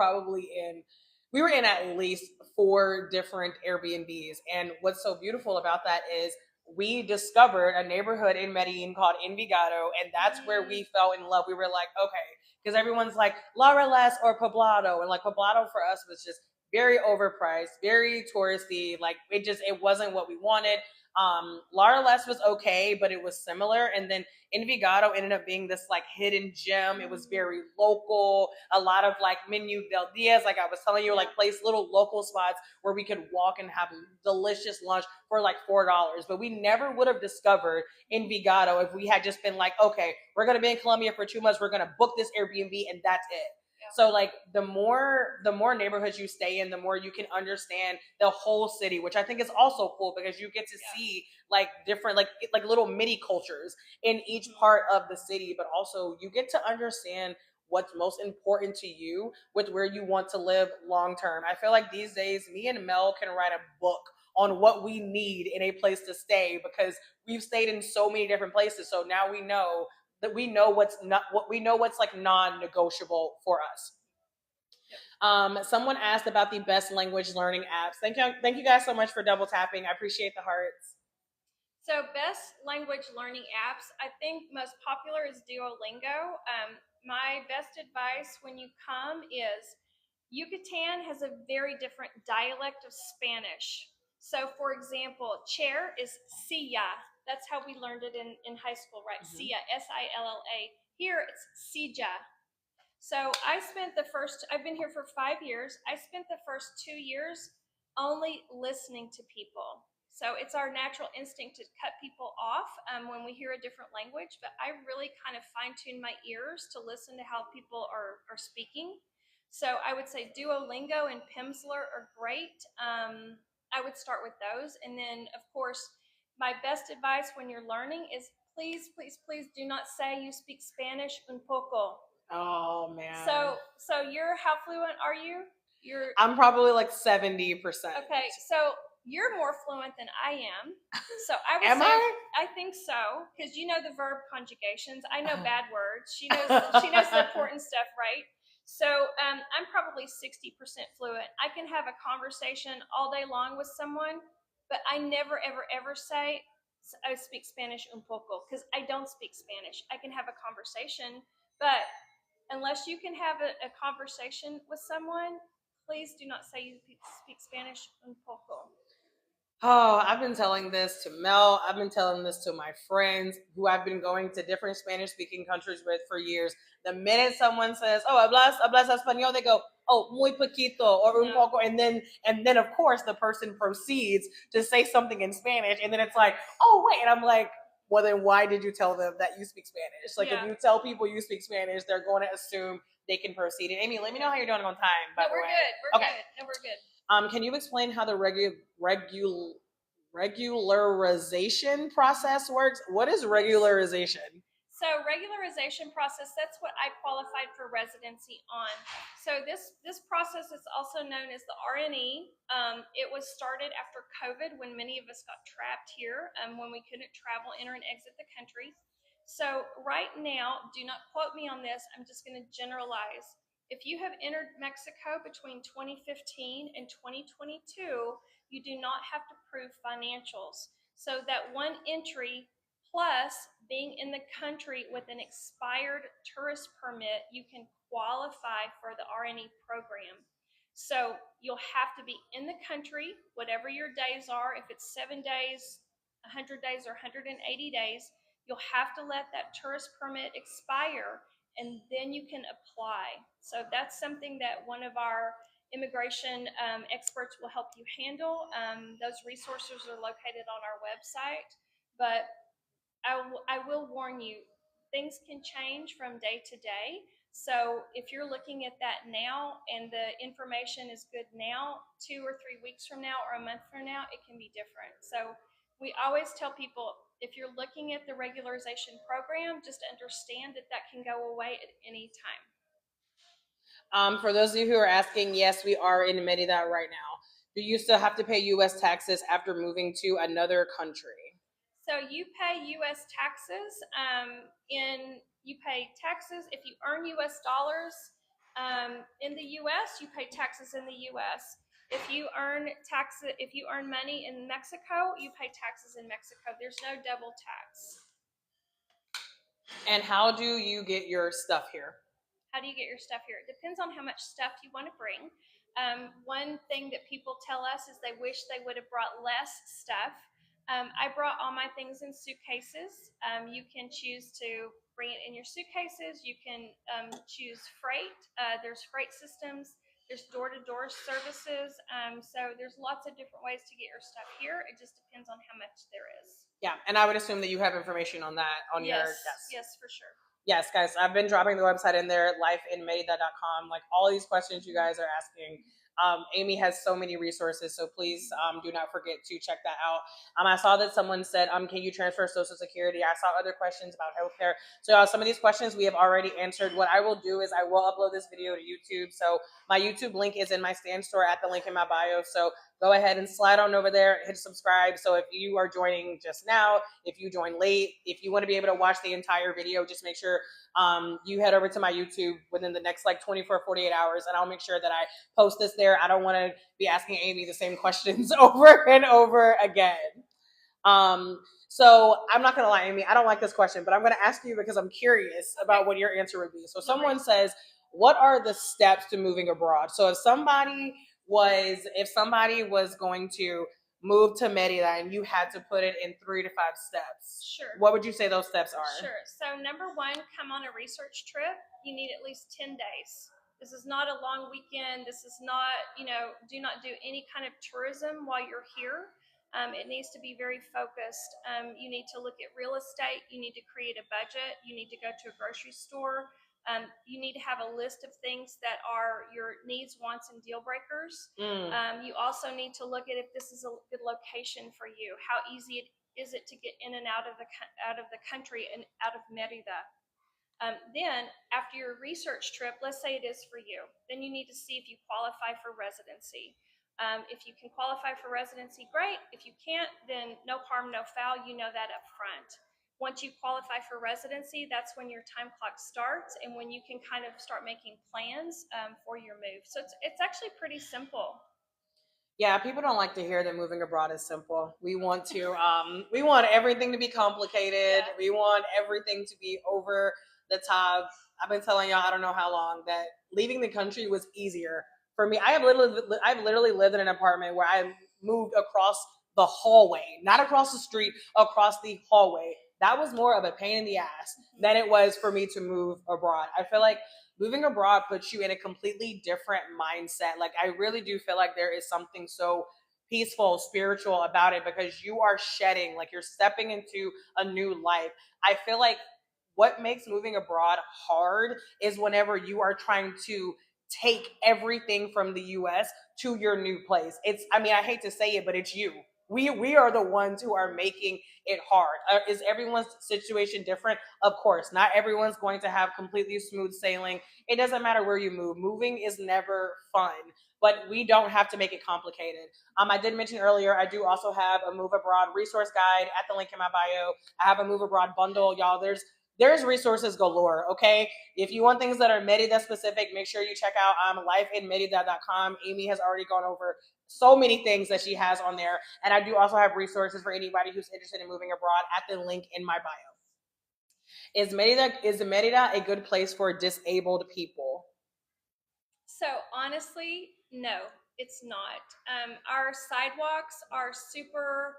in at least 4 different Airbnbs. And what's so beautiful about that is we discovered a neighborhood in Medellin called Envigado, and that's where we fell in love. We were like, okay, because everyone's like Laureles or Poblado, and like Poblado for us was just very overpriced, very touristy. Like it wasn't what we wanted. Laureles was okay, but it was similar, and then Envigado ended up being this like hidden gem. It was very local, a lot of like Menu del Dias, like I was telling you, like place little local spots where we could walk and have delicious lunch for like $4. But we never would have discovered Envigado if we had just been like, okay, we're gonna be in Colombia for 2 months, we're gonna book this Airbnb and that's it. So like the more neighborhoods you stay in, the more you can understand the whole city, which I think is also cool because you get to see like different like little mini cultures in each part of the city, but also you get to understand what's most important to you with where you want to live long term. I feel like these days me and Mel can write a book on what we need in a place to stay because we've stayed in so many different places. So now we know that we know what's not what we know what's like non-negotiable for us. Someone asked about the best language learning apps. Thank you guys so much for double tapping. I appreciate the hearts. So best language learning apps, I think most popular is Duolingo. My best advice when you come is Yucatan has a very different dialect of Spanish. So for example, chair is silla. That's how we learned it in high school, right? Mm-hmm. Silla, Silla. Here it's silla. So I've been here for 5 years. I spent the first 2 years only listening to people. So it's our natural instinct to cut people off when we hear a different language, but I really kind of fine tune my ears to listen to how people are speaking. So I would say Duolingo and Pimsleur are great. I would start with those. And then, of course, my best advice when you're learning is please, please, please do not say you speak Spanish un poco. Oh man. So how fluent are you? I'm probably like 70%. Okay, so you're more fluent than I am. So I would Am say I? I think so because you know the verb conjugations. I know bad words. She knows the important stuff, right? So I'm probably 60% fluent. I can have a conversation all day long with someone, but I never ever ever say I speak Spanish un poco because I don't speak Spanish. I can have a conversation, but unless you can have a conversation with someone, please do not say you speak Spanish un poco. Oh, I've been telling this to Mel. I've been telling this to my friends who I've been going to different Spanish speaking countries with for years. The minute someone says, "Oh, hablas español," they go, "Oh, muy poquito" or un poco, and then of course the person proceeds to say something in Spanish, and then it's like, "Oh, wait," and I'm like, "Well, then why did you tell them that you speak Spanish? Like, if you tell people you speak Spanish, they're going to assume they can proceed." And Amy, let me know how you're doing on time. By no, we're the way, good. We're good. No, we're good. Can you explain how the regularization process works? What is regularization? So regularization process, that's what I qualified for residency on. So this process is also known as the RNE. It was started after COVID when many of us got trapped here when we couldn't travel, enter, and exit the country. So right now, do not quote me on this, I'm just going to generalize. If you have entered Mexico between 2015 and 2022, you do not have to prove financials. So that one entry plus being in the country with an expired tourist permit, you can qualify for the RNE program. So you'll have to be in the country, whatever your days are. If it's 7 days, 100 days, or 180 days, you'll have to let that tourist permit expire, and then you can apply. So that's something that one of our immigration experts will help you handle. Those resources are located on our website, but I will warn you, things can change from day to day. So if you're looking at that now and the information is good now, 2 or 3 weeks from now or a month from now, it can be different. So we always tell people, if you're looking at the regularization program, just understand that that can go away at any time. For those of you who are asking, yes, we are in Merida right now. Do you still have to pay U.S. taxes after moving to another country? So you pay U.S. taxes. You pay taxes if you earn U.S. dollars in the U.S. You pay taxes in the U.S. If you earn money in Mexico, you pay taxes in Mexico. There's no double tax. And how do you get your stuff here? How do you get your stuff here? It depends on how much stuff you want to bring. One thing that people tell us is they wish they would have brought less stuff. I brought all my things in suitcases. You can choose to bring it in your suitcases. You can choose freight. There's freight systems. There's door-to-door services. So there's lots of different ways to get your stuff here. It just depends on how much there is. Yeah, and I would assume that you have information on that on Yes. your Yes, for sure. Yes, guys, I've been dropping the website in there, lifeinmerida.com. Like all these questions you guys are asking, Amy has so many resources, so please do not forget to check that out. I saw that someone said, can you transfer Social Security? I saw other questions about healthcare. So some of these questions we have already answered. What I will do is I will upload this video to YouTube. So my YouTube link is in my stand store at the link in my bio. So go ahead and slide on over there, hit subscribe. So if you are joining just now, if you join late, if you want to be able to watch the entire video, just make sure you head over to my YouTube within the next like 24, 48 hours, and I'll make sure that I post this there. I don't want to be asking Amy the same questions over and over again. So I'm not going to lie, Amy, I don't like this question, but I'm going to ask you because I'm curious about what your answer would be. So someone says, what are the steps to moving abroad? So if somebody was going to move to Merida and you had to put it in 3 to 5 steps, sure, what would you say those steps are? Sure. So number one, come on a research trip. You need at least 10 days. This is not a long weekend. This is not, do not do any kind of tourism while you're here. It needs to be very focused. You need to look at real estate. You need to create a budget. You need to go to a grocery store. You need to have a list of things that are your needs, wants, and deal breakers. You also need to look at if this is a good location for you. How easy is it to get in and out of the country and out of Merida? Then, after your research trip, let's say it is for you, then you need to see if you qualify for residency. If you can qualify for residency, great. If you can't, then no harm, no foul. You know that up front. Once you qualify for residency, that's when your time clock starts and when you can kind of start making plans for your move. So it's actually pretty simple. Yeah, people don't like to hear that moving abroad is simple. We want we want everything to be complicated. Yeah. We want everything to be over the top. I've been telling y'all, I don't know how long, that leaving the country was easier for me. I've literally lived in an apartment where I moved across the hallway, not across the street, across the hallway. That was more of a pain in the ass than it was for me to move abroad. I feel like moving abroad puts you in a completely different mindset. Like I really do feel like there is something so peaceful, spiritual about it because you are shedding, like you're stepping into a new life. I feel like what makes moving abroad hard is whenever you are trying to take everything from the US to your new place. I hate to say it, but it's you. We are the ones who are making it hard. Is everyone's situation different? Of course, not everyone's going to have completely smooth sailing. It doesn't matter where you move. Moving is never fun, but we don't have to make it complicated. I did mention earlier, I do also have a move abroad resource guide at the link in my bio. I have a move abroad bundle, y'all. There's resources galore, okay? If you want things that are Merida specific, make sure you check out lifeinmerida.com. Amy has already gone over so many things that she has on there. And I do also have resources for anybody who's interested in moving abroad at the link in my bio. Is Merida a good place for disabled people? So honestly, no, it's not. Our sidewalks are super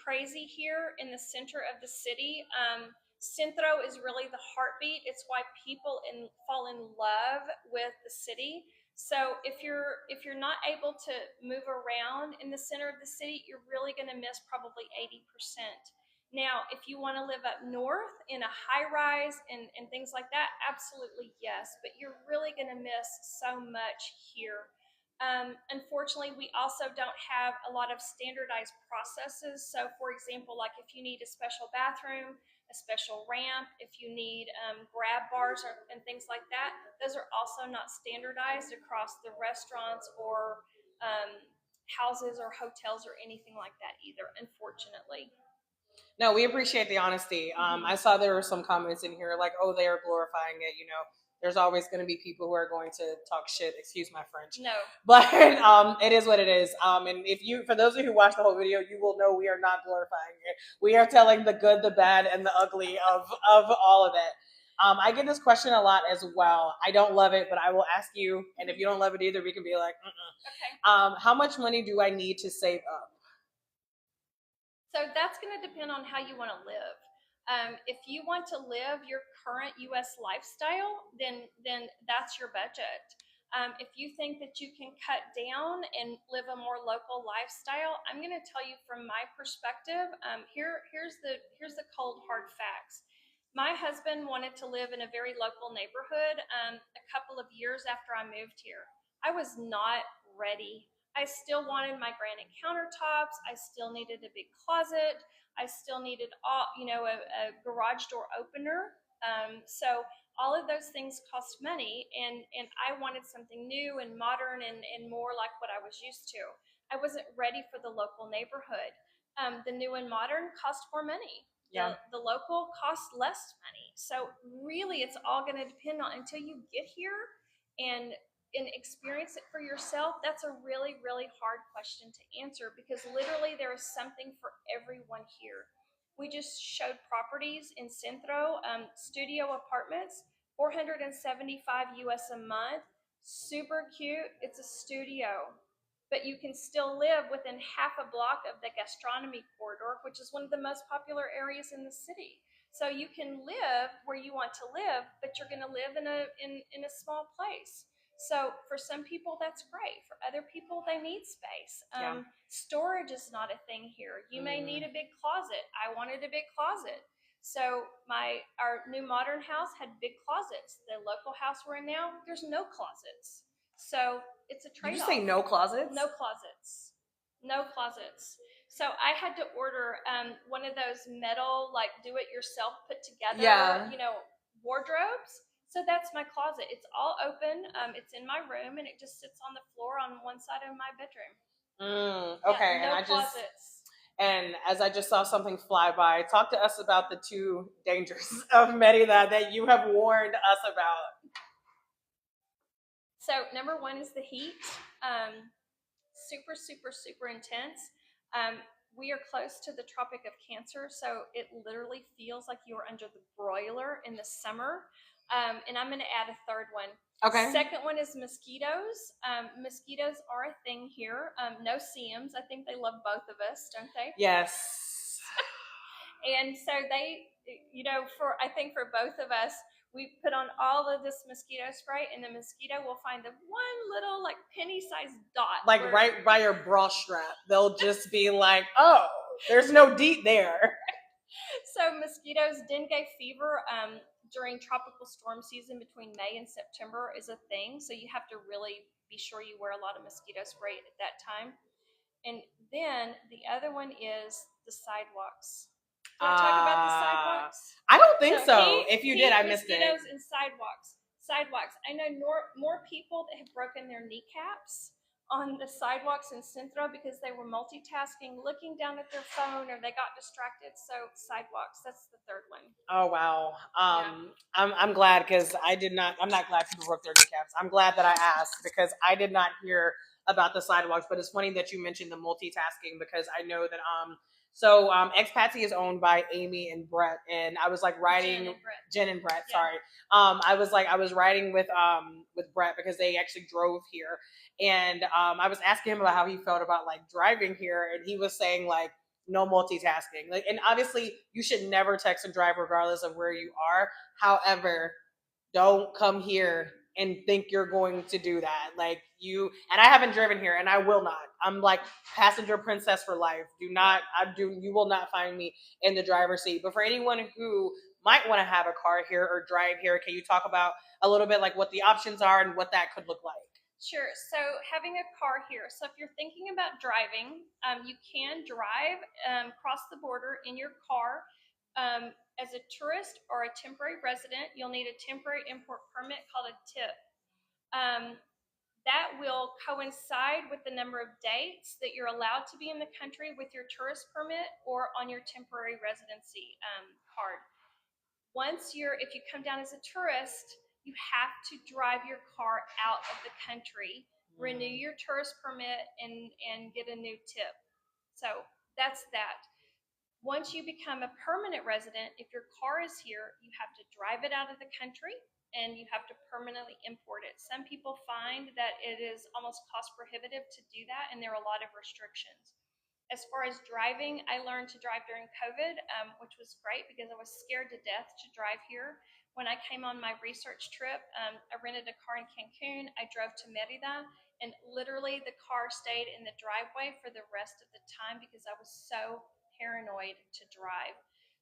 crazy here in the center of the city. Centro is really the heartbeat. It's why people fall in love with the city. So if you're not able to move around in the center of the city, you're really going to miss probably 80%. Now, if you want to live up north in a high rise and things like that, absolutely yes. But you're really going to miss so much here. Unfortunately, we also don't have a lot of standardized processes. So, for example, like if you need a special bathroom, a special ramp, if you need grab bars and things like that, those are also not standardized across the restaurants or houses or hotels or anything like that either, unfortunately. No, we appreciate the honesty. I saw there were some comments in here like, oh, they are glorifying it, There's always going to be people who are going to talk shit. Excuse my French. No. But it is what it is. And if you, for those of you who watch the whole video, you will know we are not glorifying it. We are telling the good, the bad, and the ugly of all of it. I get this question a lot as well. I don't love it, but I will ask you. And if you don't love it either, we can be like, okay. How much money do I need to save up? So that's going to depend on how you want to live. If you want to live your current U.S. lifestyle, then that's your budget. If you think that you can cut down and live a more local lifestyle, I'm going to tell you from my perspective. Here's the cold hard facts. My husband wanted to live in a very local neighborhood a couple of years after I moved here. I was not ready. I still wanted my granite countertops. I still needed a big closet. I still needed a garage door opener. So all of those things cost money, and I wanted something new and modern and more like what I was used to. I wasn't ready for the local neighborhood. The new and modern cost more money. Yeah. The local costs less money. So really, it's all going to depend on until you get here and experience it for yourself. That's a really, really hard question to answer because literally there is something for everyone here. We just showed properties in Centro, studio apartments, 475 US a month. Super cute. It's a studio, but you can still live within half a block of the gastronomy corridor, which is one of the most popular areas in the city. So you can live where you want to live, but you're going to live in a small place. So for some people, that's great. For other people, they need space. Yeah. Storage is not a thing here. You may need a big closet. I wanted a big closet. So our new modern house had big closets. The local house we're in now, there's no closets. So it's a trade-off. Did you say no closets? No closets. No closets. So I had to order one of those metal, like do-it-yourself put together, wardrobes. So that's my closet. It's all open. It's in my room, and it just sits on the floor on one side of my bedroom. Okay, yeah, no closets. And as I just saw something fly by, talk to us about the two dangers of Merida that you have warned us about. So number one is the heat. Super, super, super intense. We are close to the Tropic of Cancer, so it literally feels like you're under the broiler in the summer. And I'm going to add a third one. Okay. Second one is mosquitoes. Mosquitoes are a thing here. No CMs. I think they love both of us, don't they? Yes. And so they, I think for both of us, we put on all of this mosquito spray, and the mosquito will find the one little like penny-sized dot, like right by your bra strap. They'll just be like, "Oh, there's no DEET there." So mosquitoes, dengue fever during tropical storm season between May and September is a thing. So you have to really be sure you wear a lot of mosquito spray at that time. And then the other one is the sidewalks. Do you want to talk about the sidewalks? I don't think so. If you did, I missed it. Mosquitoes and sidewalks. Sidewalks. I know more people that have broken their kneecaps on the sidewalks in Centro because they were multitasking, looking down at their phone, or they got distracted. So sidewalks. That's the third one. Oh wow. I'm glad because I'm not glad people broke their kneecaps. I'm glad that I asked because I did not hear about the sidewalks. But it's funny that you mentioned the multitasking because I know that Expatsy is owned by Amy and Brett, and I was like riding Jen and Brett. Sorry. I was riding with Brett because they actually drove here, and I was asking him about how he felt about like driving here, and he was saying like no multitasking. Like, and obviously you should never text and drive regardless of where you are. However, don't come here and think you're going to do that. Like you, and I haven't driven here and I will not. I'm like passenger princess for life. You will not find me in the driver's seat. But for anyone who might want to have a car here or drive here, can you talk about a little bit like what the options are and what that could look like? Sure. So having a car here. So if you're thinking about driving, you can drive across the border in your car. As a tourist or a temporary resident, you'll need a temporary import permit called a TIP. That will coincide with the number of dates that you're allowed to be in the country with your tourist permit or on your temporary residency card. If you come down as a tourist, you have to drive your car out of the country, renew your tourist permit, and get a new tip. So that's that. Once you become a permanent resident, if your car is here, you have to drive it out of the country and you have to permanently import it. Some people find that it is almost cost prohibitive to do that, and there are a lot of restrictions. As far as driving, I learned to drive during COVID, which was great because I was scared to death to drive here. When I came on my research trip, I rented a car in Cancun. I drove to Merida, and literally the car stayed in the driveway for the rest of the time because I was so paranoid to drive.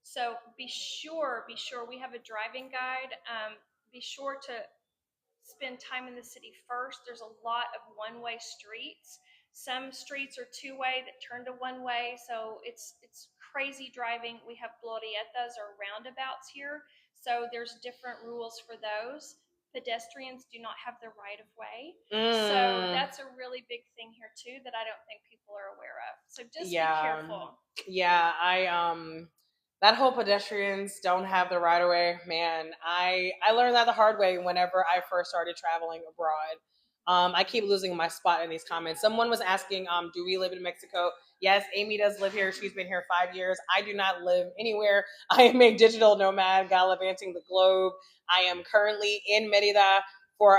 So be sure we have a driving guide. Be sure to spend time in the city first. There's a lot of one-way streets. Some streets are two-way that turn to one-way, so it's crazy driving. We have glorietas or roundabouts here, so there's different rules for those. Pedestrians do not have the right of way. So that's a really big thing here too that I don't think people are aware of. So just be careful. Yeah, I that whole pedestrians don't have the right of way, man. I learned that the hard way whenever I first started traveling abroad. I keep losing my spot in these comments. Someone was asking, do we live in Mexico? Yes, Amy does live here. She's been here 5 years. I do not live anywhere. I am a digital nomad, gallivanting the globe. I am currently in Merida for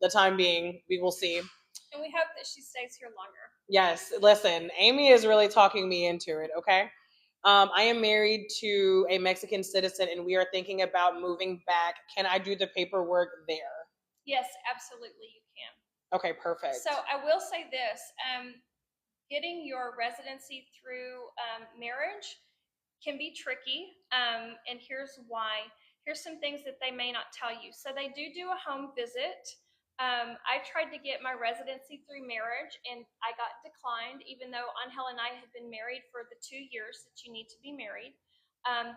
the time being. We will see. And we hope that she stays here longer. Yes, listen, Amy is really talking me into it, okay? I am married to a Mexican citizen and we are thinking about moving back. Can I do the paperwork there? Yes, absolutely, you can. Okay, perfect. So I will say this getting your residency through marriage can be tricky, and here's why. Here's some things that they may not tell you. So they do a home visit. I tried to get my residency through marriage and I got declined, even though Angel and I had been married for the 2 years that you need to be married.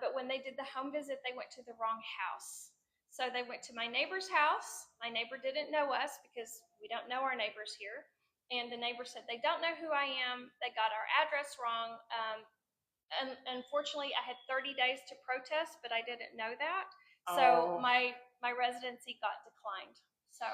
But when they did the home visit, they went to the wrong house. So they went to my neighbor's house. My neighbor didn't know us because we don't know our neighbors here. And the neighbor said, they don't know who I am. They got our address wrong. And unfortunately, I had 30 days to protest, but I didn't know that. So my residency got declined. So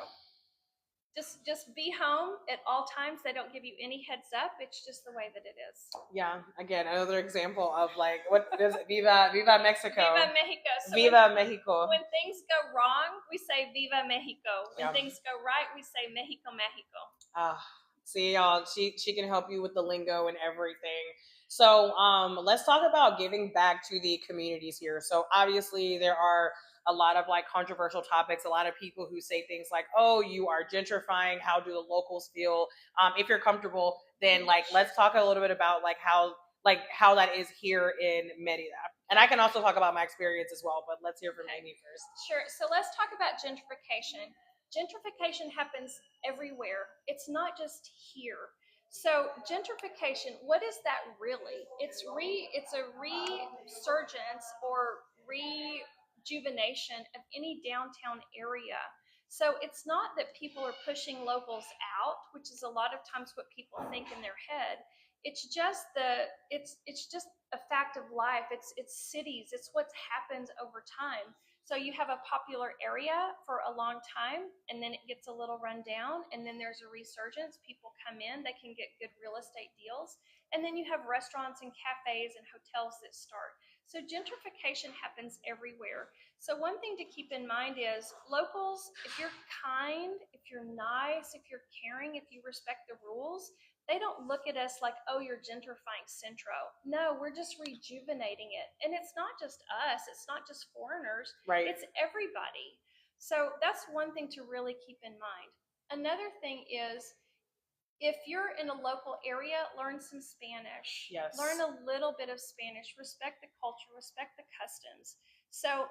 just be home at all times. They don't give you any heads up. It's just the way that it is. Yeah, again, another example of like what is it? Viva Mexico. Viva Mexico. So Viva Mexico. When things go wrong, we say Viva Mexico. When things go right, we say Mexico, Mexico. See y'all, she can help you with the lingo and everything. So let's talk about giving back to the communities here. So obviously there are a lot of like controversial topics, a lot of people who say things like, oh, you are gentrifying, how do the locals feel? If you're comfortable, then like let's talk a little bit about like how that is here in Merida. And I can also talk about my experience as well, but let's hear from Amy first. Sure. So let's talk about gentrification. Gentrification happens everywhere. It's not just here. So gentrification, what is that really? It's a resurgence or rejuvenation of any downtown area. So it's not that people are pushing locals out, which is a lot of times what people think in their head. It's just it's just a fact of life. It's cities. It's what's happened over time. So you have a popular area for a long time, and then it gets a little run down, and then there's a resurgence. People come in, they can get good real estate deals, and then you have restaurants and cafes and hotels that start. So gentrification happens everywhere. So one thing to keep in mind is locals, if you're kind, if you're nice, if you're caring, if you respect the rules, they don't look at us like, oh, you're gentrifying Centro. No, we're just rejuvenating it. And it's not just us, it's not just foreigners, right? It's everybody. So that's one thing to really keep in mind. Another thing is if you're in a local area, learn some Spanish. Yes. Learn a little bit of Spanish. Respect the culture, respect the customs. So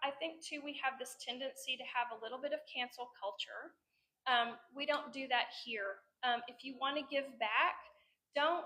I think too, we have this tendency to have a little bit of cancel culture. We don't do that here. If you want to give back, don't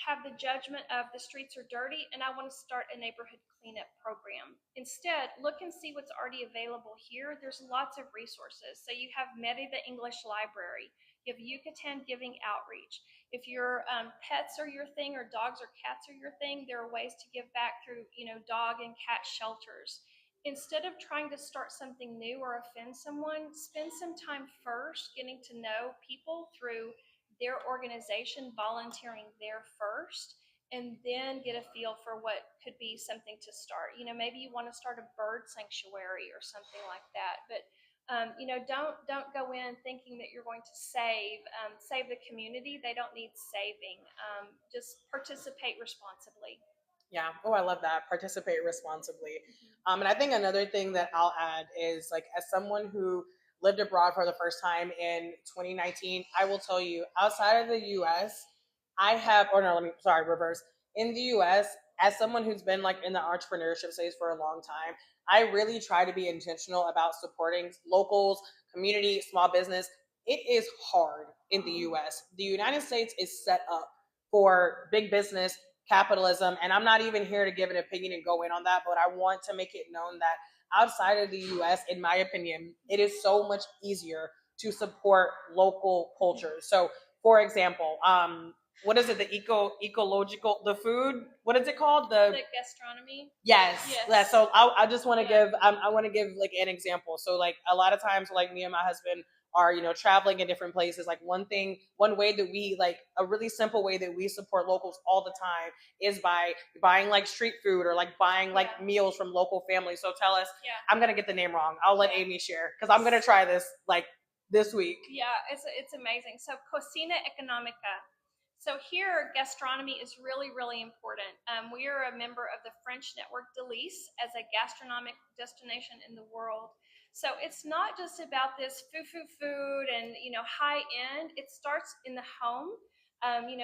have the judgment of the streets are dirty and I want to start a neighborhood cleanup program. Instead, look and see what's already available here. There's lots of resources. So you have Merida English Library. You have Yucatan Giving Outreach. If your pets are your thing or dogs or cats are your thing, there are ways to give back through, dog and cat shelters. instead of trying to start something new or offend someone, spend some time first getting to know people through their organization, volunteering there first, and then get a feel for what could be something to start. Maybe you want to start a bird sanctuary or something like that. But don't go in thinking that you're going to save the community. They don't need saving. Just participate responsibly. Yeah. Oh, I love that. Participate responsibly. And I think another thing that I'll add is like, as someone who lived abroad for the first time in 2019, I will tell you, outside of the US, I have, or no, let me, sorry, reverse. In the US, as someone who's been like in the entrepreneurship space for a long time, I really try to be intentional about supporting locals, community, small business. It is hard in the US. The United States is set up for big business, capitalism. And I'm not even here to give an opinion and go in on that, but I want to make it known that outside of the US, in my opinion, it is so much easier to support local cultures. So, for example, what is it? The ecological, the food. What is it called? The gastronomy. Yes. Yes. Yeah, so I just want to Yeah. give I want to give like an example. So like a lot of times, like me and my husband are traveling in different places. Like one way that we like a really simple way that we support locals all the time is by buying like street food or like buying like Yeah. meals from local families. So tell us, Yeah. I'm gonna get the name wrong. I'll let Yeah. Amy share because I'm gonna try this like this week. Yeah, it's amazing. So Cocina Economica. So here, gastronomy is really, really important. We are a member of the French network Delice as a gastronomic destination in the world. So it's not just about this food and high end. It starts in the home.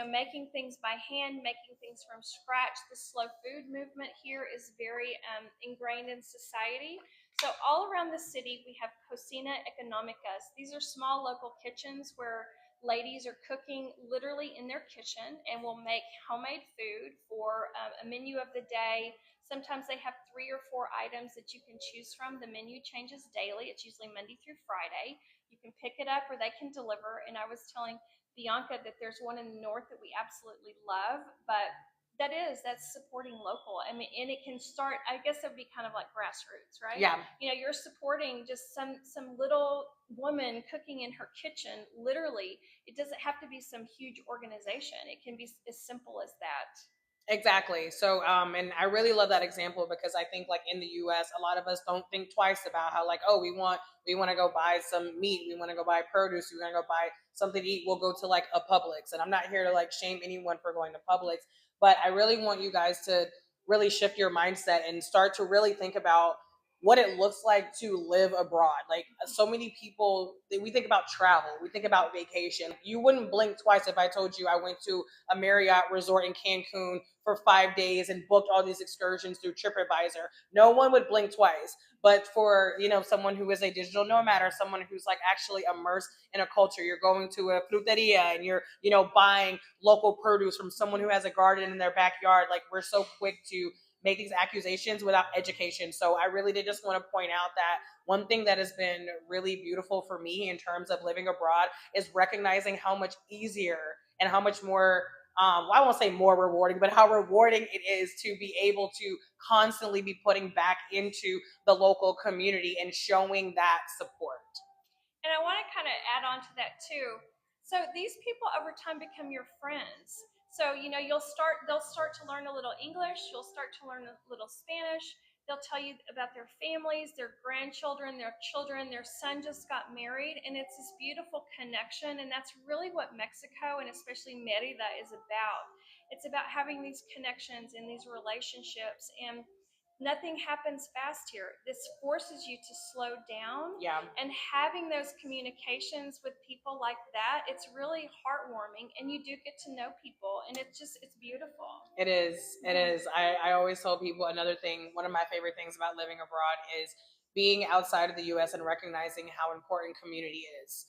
Making things by hand, making things from scratch. The slow food movement here is very ingrained in society. So all around the city, we have Cocina Economicas. These are small local kitchens where ladies are cooking literally in their kitchen and will make homemade food for a menu of the day. Sometimes they have 3 or 4 items that you can choose from. The menu changes daily. It's usually Monday through Friday. You can pick it up or they can deliver. And I was telling Bianca that there's one in the north that we absolutely love, but that's supporting local. I mean, and it can start, I guess it would be kind of like grassroots, right? Yeah. You're supporting just some little woman cooking in her kitchen. Literally, it doesn't have to be some huge organization. It can be as simple as that. Exactly. So, and I really love that example because I think like in the US, a lot of us don't think twice about how like, oh, we want to go buy some meat. We want to go buy produce. We want to go buy something to eat. We'll go to like a Publix. And I'm not here to like shame anyone for going to Publix, but I really want you guys to really shift your mindset and start to really think about what it looks like to live abroad. Like so many people, we think about travel, we think about vacation. You wouldn't blink twice if I told you I went to a Marriott resort in Cancun for 5 days and booked all these excursions through TripAdvisor. No one would blink twice. But for someone who is a digital nomad or someone who's like actually immersed in a culture, you're going to a fruteria and you're buying local produce from someone who has a garden in their backyard. Like we're so quick to make these accusations without education. So I really did just want to point out that one thing that has been really beautiful for me in terms of living abroad is recognizing how much easier and how much more well, I won't say more rewarding, but how rewarding it is to be able to constantly be putting back into the local community and showing that support. And I want to kind of add on to that too. So these people over time become your friends. So they'll start to learn a little English, you'll start to learn a little Spanish. They'll tell you about their families, their grandchildren, their children, their son just got married, and it's this beautiful connection. And that's really what Mexico and especially Merida is about. It's about having these connections and these relationships, and nothing happens fast here. This forces you to slow down. Yeah. And having those communications with people like that, it's really heartwarming, and you do get to know people, and it's beautiful. It is. It is. I always tell people another thing, one of my favorite things about living abroad is being outside of the US and recognizing how important community is.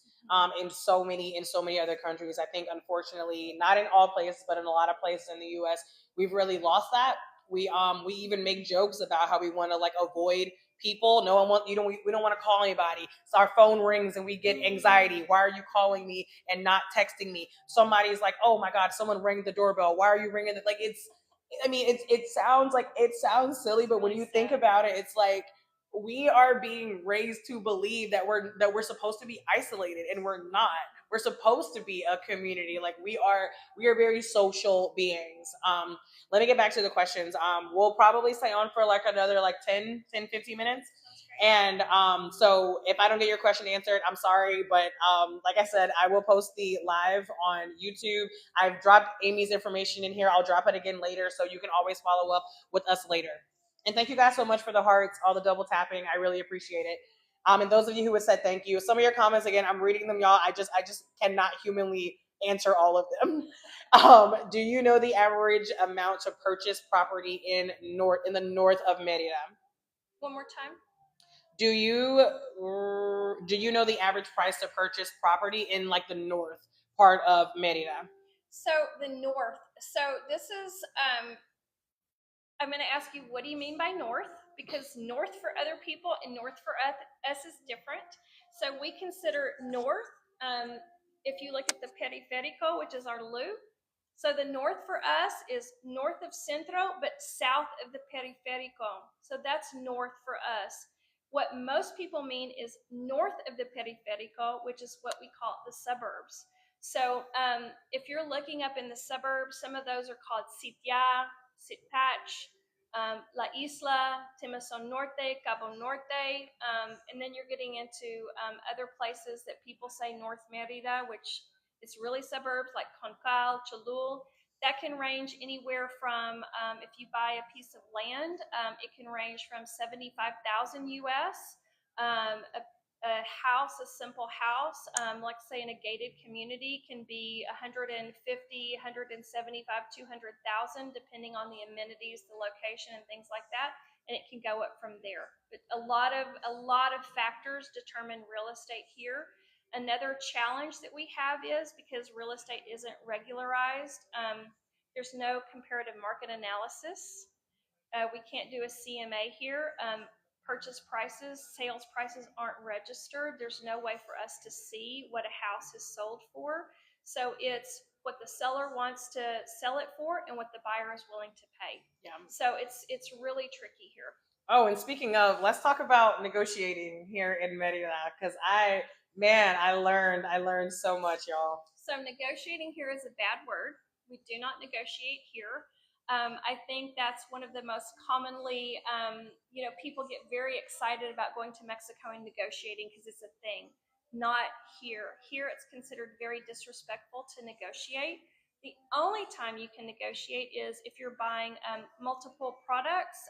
In so many other countries. I think unfortunately, not in all places, but in a lot of places in the US, we've really lost that. We even make jokes about how we want to like avoid people. No one want we don't want to call anybody. So our phone rings and we get anxiety. Why are you calling me and not texting me? Somebody's like, oh my God, someone rang the doorbell. Why are you ringing it? Like it sounds silly, but when you think about it, it's like we are being raised to believe that we're supposed to be isolated, and we're not. We're supposed to be a community. Like we are very social beings. Let me get back to the questions. We'll probably stay on for like another like 10, 10, 15 minutes. And so if I don't get your question answered, I'm sorry, but like I said, I will post the live on YouTube. I've dropped Amy's information in here. I'll drop it again later, so you can always follow up with us later. And thank you guys so much for the hearts, all the double tapping. I really appreciate it. And those of you who have said thank you, some of your comments again, I'm reading them, y'all. I just cannot humanly answer all of them. Do you know the average amount to purchase property in the north of Merida? One more time. Do you know the average price to purchase property in like the north part of Merida? So the north. So this is I'm going to ask you, what do you mean by north? Because north for other people and north for us is different. So we consider north, if you look at the periférico, which is our loop. So the north for us is north of Centro, but south of the periférico. So that's north for us. What most people mean is north of the periférico, which is what we call the suburbs. So if you're looking up in the suburbs, some of those are called Sitia, Sitpatch, La Isla, Timason Norte, Cabo Norte, and then you're getting into other places that people say North Merida, which is really suburbs like Concal, Cholul. That can range anywhere from, if you buy a piece of land, it can range from 75,000 US. A house, a simple house, like say in a gated community, can be 150, 175, 200,000, depending on the amenities, the location, and things like that. And it can go up from there. But a lot of factors determine real estate here. Another challenge that we have is because real estate isn't regularized. There's no comparative market analysis. We can't do a CMA here. Purchase prices, sales prices aren't registered. There's no way for us to see what a house is sold for. So it's what the seller wants to sell it for and what the buyer is willing to pay. Yeah. So it's really tricky here. Oh, and speaking of, let's talk about negotiating here in Merida, because I learned so much, y'all. So negotiating here is a bad word. We do not negotiate here. I think that's one of the most commonly, people get very excited about going to Mexico and negotiating because it's a thing. Not here. Here it's considered very disrespectful to negotiate. The only time you can negotiate is if you're buying multiple products.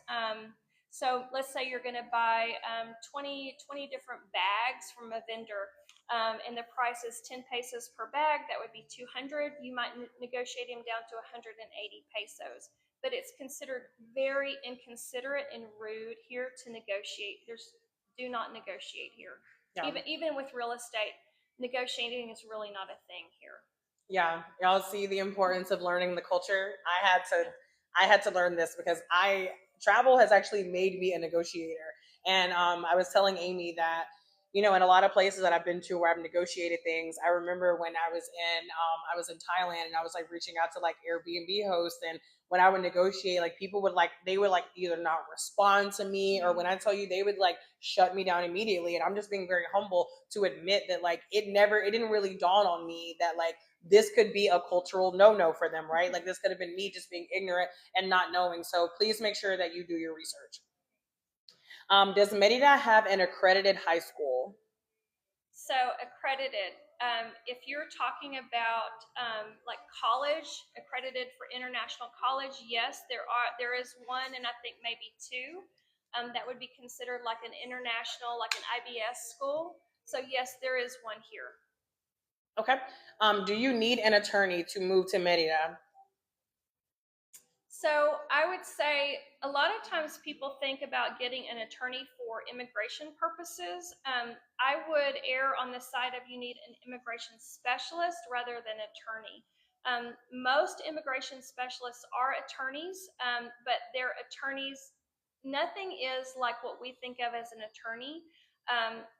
So let's say you're going to buy 20 different bags from a vendor. And the price is 10 pesos per bag, that would be 200. You might negotiate him down to 180 pesos. But it's considered very inconsiderate and rude here to negotiate. Do not negotiate here. Yeah. Even with real estate, negotiating is really not a thing here. Yeah, y'all see the importance of learning the culture. I had to learn this because travel has actually made me a negotiator. And I was telling Amy that, in a lot of places that I've been to where I've negotiated things, I remember when I was in Thailand, and I was like reaching out to like Airbnb hosts, and when I would negotiate, like people would they would like either not respond to me, or when I tell you, they would like shut me down immediately. And I'm just being very humble to admit that like it didn't really dawn on me that like this could be a cultural no for them, right? Like this could have been me just being ignorant and not knowing. So please make sure that you do your research. Does Merida have an accredited high school? So accredited. If you're talking about like college, accredited for international college, yes, there is one, and I think maybe two. That would be considered like an international, like an IBS school. So yes, there is one here. Okay. Do you need an attorney to move to Merida? So I would say a lot of times people think about getting an attorney for immigration purposes. I would err on the side of you need an immigration specialist rather than attorney. Most immigration specialists are attorneys, but they're attorneys. Nothing is like what we think of as an attorney.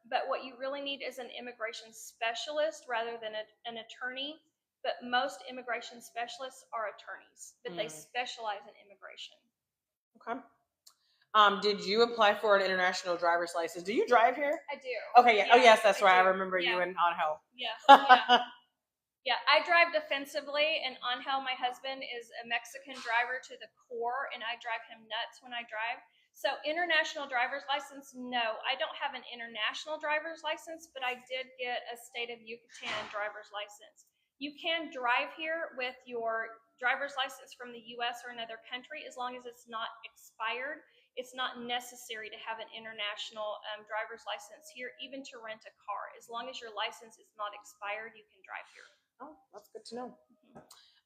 But what you really need is an immigration specialist rather than an attorney. But most immigration specialists are attorneys, but they specialize in immigration. Okay. Did you apply for an international driver's license? Do you drive here? I do. Okay, yeah. Oh, yes, that's right. I do. remember you in Angel. Yeah. Yeah, I drive defensively, and Angel, my husband, is a Mexican driver to the core, and I drive him nuts when I drive. So, international driver's license, no. I don't have an international driver's license, but I did get a state of Yucatan driver's license. You can drive here with your driver's license from the US or another country as long as it's not expired. It's not necessary to have an international driver's license here, even to rent a car. As long as your license is not expired, you can drive here. Oh, that's good to know.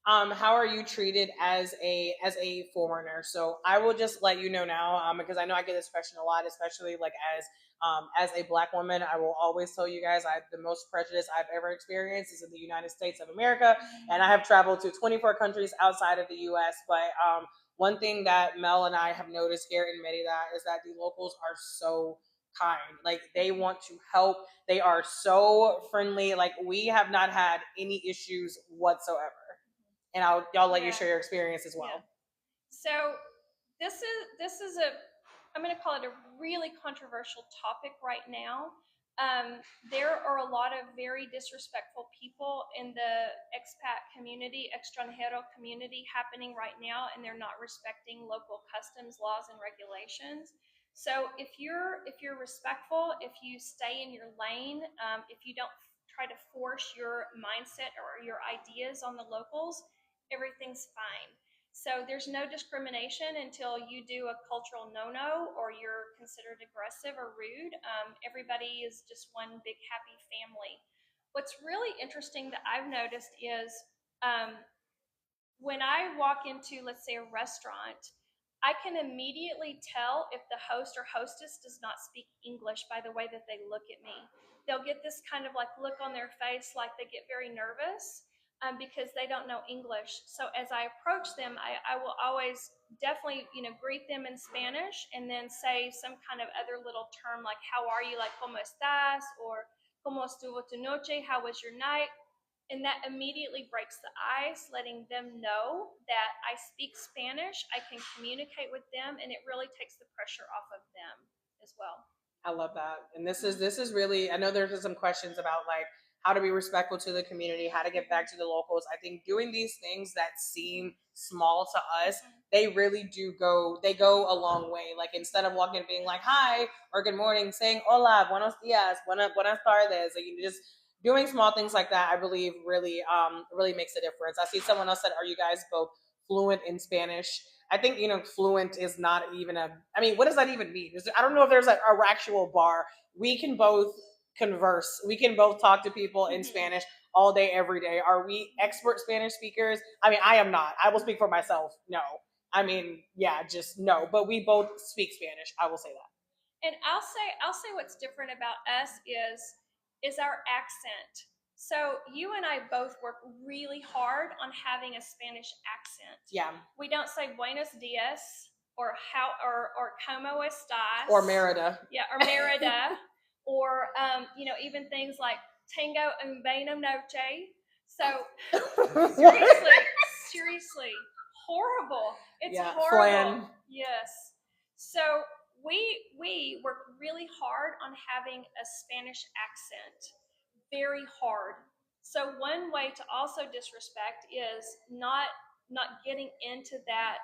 How are you treated as a foreigner? So I will just let you know now, because I know I get this question a lot, especially like as a black woman. I will always tell you guys, the most prejudice I've ever experienced is in the United States of America, and I have traveled to 24 countries outside of the U.S. But one thing that Mel and I have noticed here in Merida is that the locals are so kind. Like they want to help. They are so friendly. Like we have not had any issues whatsoever. And y'all let you share your experience as well. Yeah. So this is a I'm going to call it a really controversial topic right now. There are a lot of very disrespectful people in the expat community, extranjero community happening right now, and they're not respecting local customs, laws, and regulations. So if you're respectful, if you stay in your lane, if you don't try to force your mindset or your ideas on the locals, everything's fine. So there's no discrimination until you do a cultural no-no or you're considered aggressive or rude. Everybody is just one big happy family. What's really interesting that I've noticed is when I walk into, let's say, a restaurant, I can immediately tell if the host or hostess does not speak English by the way that they look at me. They'll get this kind of like look on their face, like they get very nervous because they don't know English. So as I approach them, I will always definitely, greet them in Spanish and then say some kind of other little term like, how are you? Like, ¿cómo estás? Or, ¿cómo estuvo tu noche? How was your night? And that immediately breaks the ice, letting them know that I speak Spanish, I can communicate with them, and it really takes the pressure off of them as well. I love that. And this is really, I know there's some questions about like how to be respectful to the community, how to get back to the locals. I think doing these things that seem small to us, they really they go a long way. Like instead of walking and being like, hi, or good morning, saying hola, buenos dias, buenas tardes, like you just doing small things like that, I believe really makes a difference. I see someone else said, are you guys both fluent in Spanish? I think fluent is not even I mean, what does that even mean? I don't know if there's an actual bar. We can both converse. We can both talk to people in Spanish all day, every day. Are we expert Spanish speakers? I mean, I am not. I will speak for myself. No. I mean, yeah, just no. But we both speak Spanish. I will say that. And I'll say what's different about us is our accent. So you and I both work really hard on having a Spanish accent. Yeah. We don't say buenos dias or como estás or Merida. Yeah, or Merida, or even things like tengo un buena noche. So seriously, horrible. It's horrible. Flan. Yes. So we work really hard on having a Spanish accent, very hard. So one way to also disrespect is not getting into that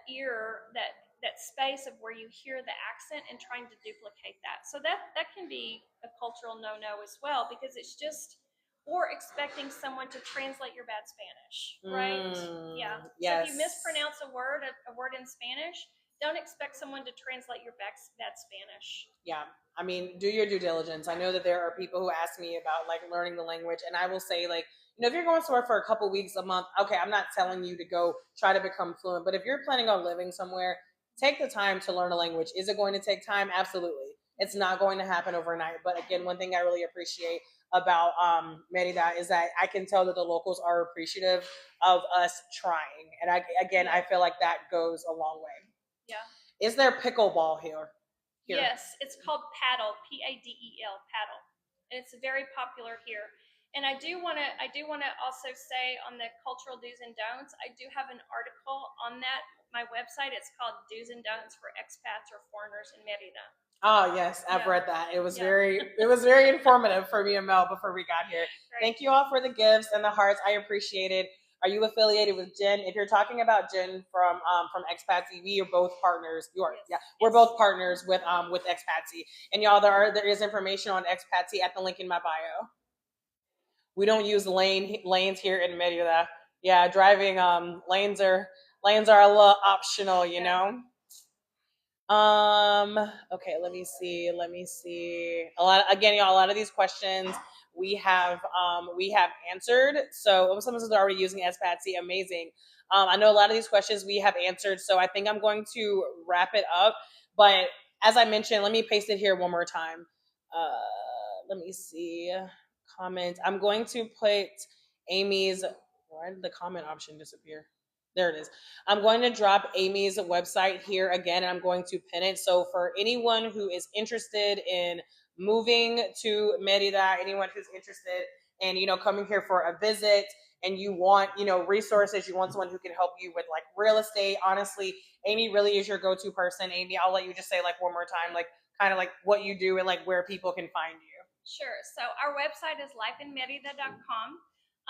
ear, that space of where you hear the accent and trying to duplicate that. So that can be a cultural no-no as well, because it's just, or expecting someone to translate your bad Spanish, right? Yeah. Yes. So if you mispronounce a word in Spanish, don't expect someone to translate your bad Spanish. Yeah. I mean, do your due diligence. I know that there are people who ask me about like learning the language, and I will say like, if you're going somewhere for a couple weeks, a month, okay, I'm not telling you to go try to become fluent, but if you're planning on living somewhere, take the time to learn a language. Is it going to take time? Absolutely. It's not going to happen overnight. But again, one thing I really appreciate about Merida is that I can tell that the locals are appreciative of us trying. And I feel like that goes a long way. Yeah. Is there pickleball here? Yes, it's called paddle, Padel, paddle. And it's very popular here. And I do want to also say on the cultural do's and don'ts, I do have an article on that my website. It's called Do's and Don'ts for Expats or Foreigners in Merida. Oh yes, I've Yeah. read that. It was Yeah. very informative for me and Mel before we got here. Great. Thank you all for the gifts and the hearts. I appreciate it. Are you affiliated with Jen? If you're talking about Jen from Expatsy, we are both partners. You are, Yes. yeah, we're Yes. both partners with Expatsy. And y'all, there is information on Expatsy at the link in my bio. We don't use lanes here in Merida. Yeah, driving lanes are a little optional, you Yeah. know. Okay, let me see. A lot again, y'all, a lot of these questions we have answered. So someone says they're already using Espatsy, amazing. I know a lot of these questions we have answered, so I think I'm going to wrap it up. But as I mentioned, let me paste it here one more time. Let me see. Comment. I'm going to put Amy's, why did the comment option disappear? There it is. I'm going to drop Amy's website here again, and I'm going to pin it. So for anyone who is interested in moving to Merida, anyone who's interested in, coming here for a visit, and you want, resources, you want someone who can help you with like real estate, honestly, Amy really is your go-to person. Amy, I'll let you just say like one more time, like kind of like what you do and like where people can find you. Sure. So our website is lifeinmerida.com.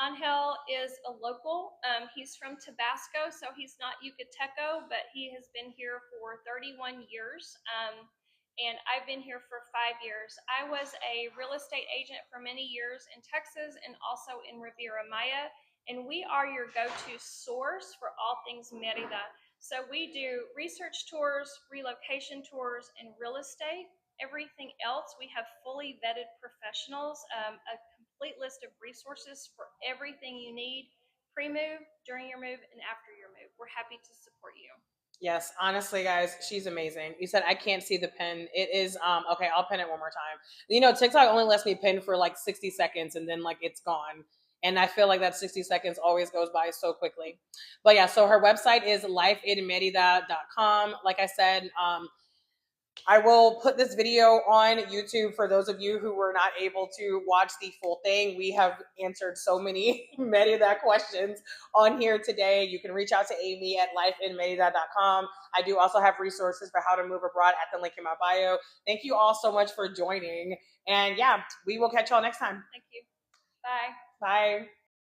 Angel is a local. He's from Tabasco, so he's not Yucateco, but he has been here for 31 years. And I've been here for 5 years. I was a real estate agent for many years in Texas and also in Riviera Maya. And we are your go-to source for all things Merida. So we do research tours, relocation tours, and real estate. Everything else, we have fully vetted professionals, a complete list of resources for everything you need pre-move, during your move, and after your move. We're happy to support you. Yes, honestly, guys, she's amazing. You said I can't see the pin. It is okay. I'll pin it one more time. TikTok only lets me pin for like 60 seconds, and then like it's gone. And I feel like that 60 seconds always goes by so quickly. But yeah, so her website is lifeinmerida.com. Like I said, I will put this video on YouTube for those of you who were not able to watch the full thing. We have answered so many Merida questions on here today. You can reach out to Amy at lifeinmerida.com. I do also have resources for how to move abroad at the link in my bio. Thank you all so much for joining. And yeah, we will catch y'all next time. Thank you. Bye. Bye.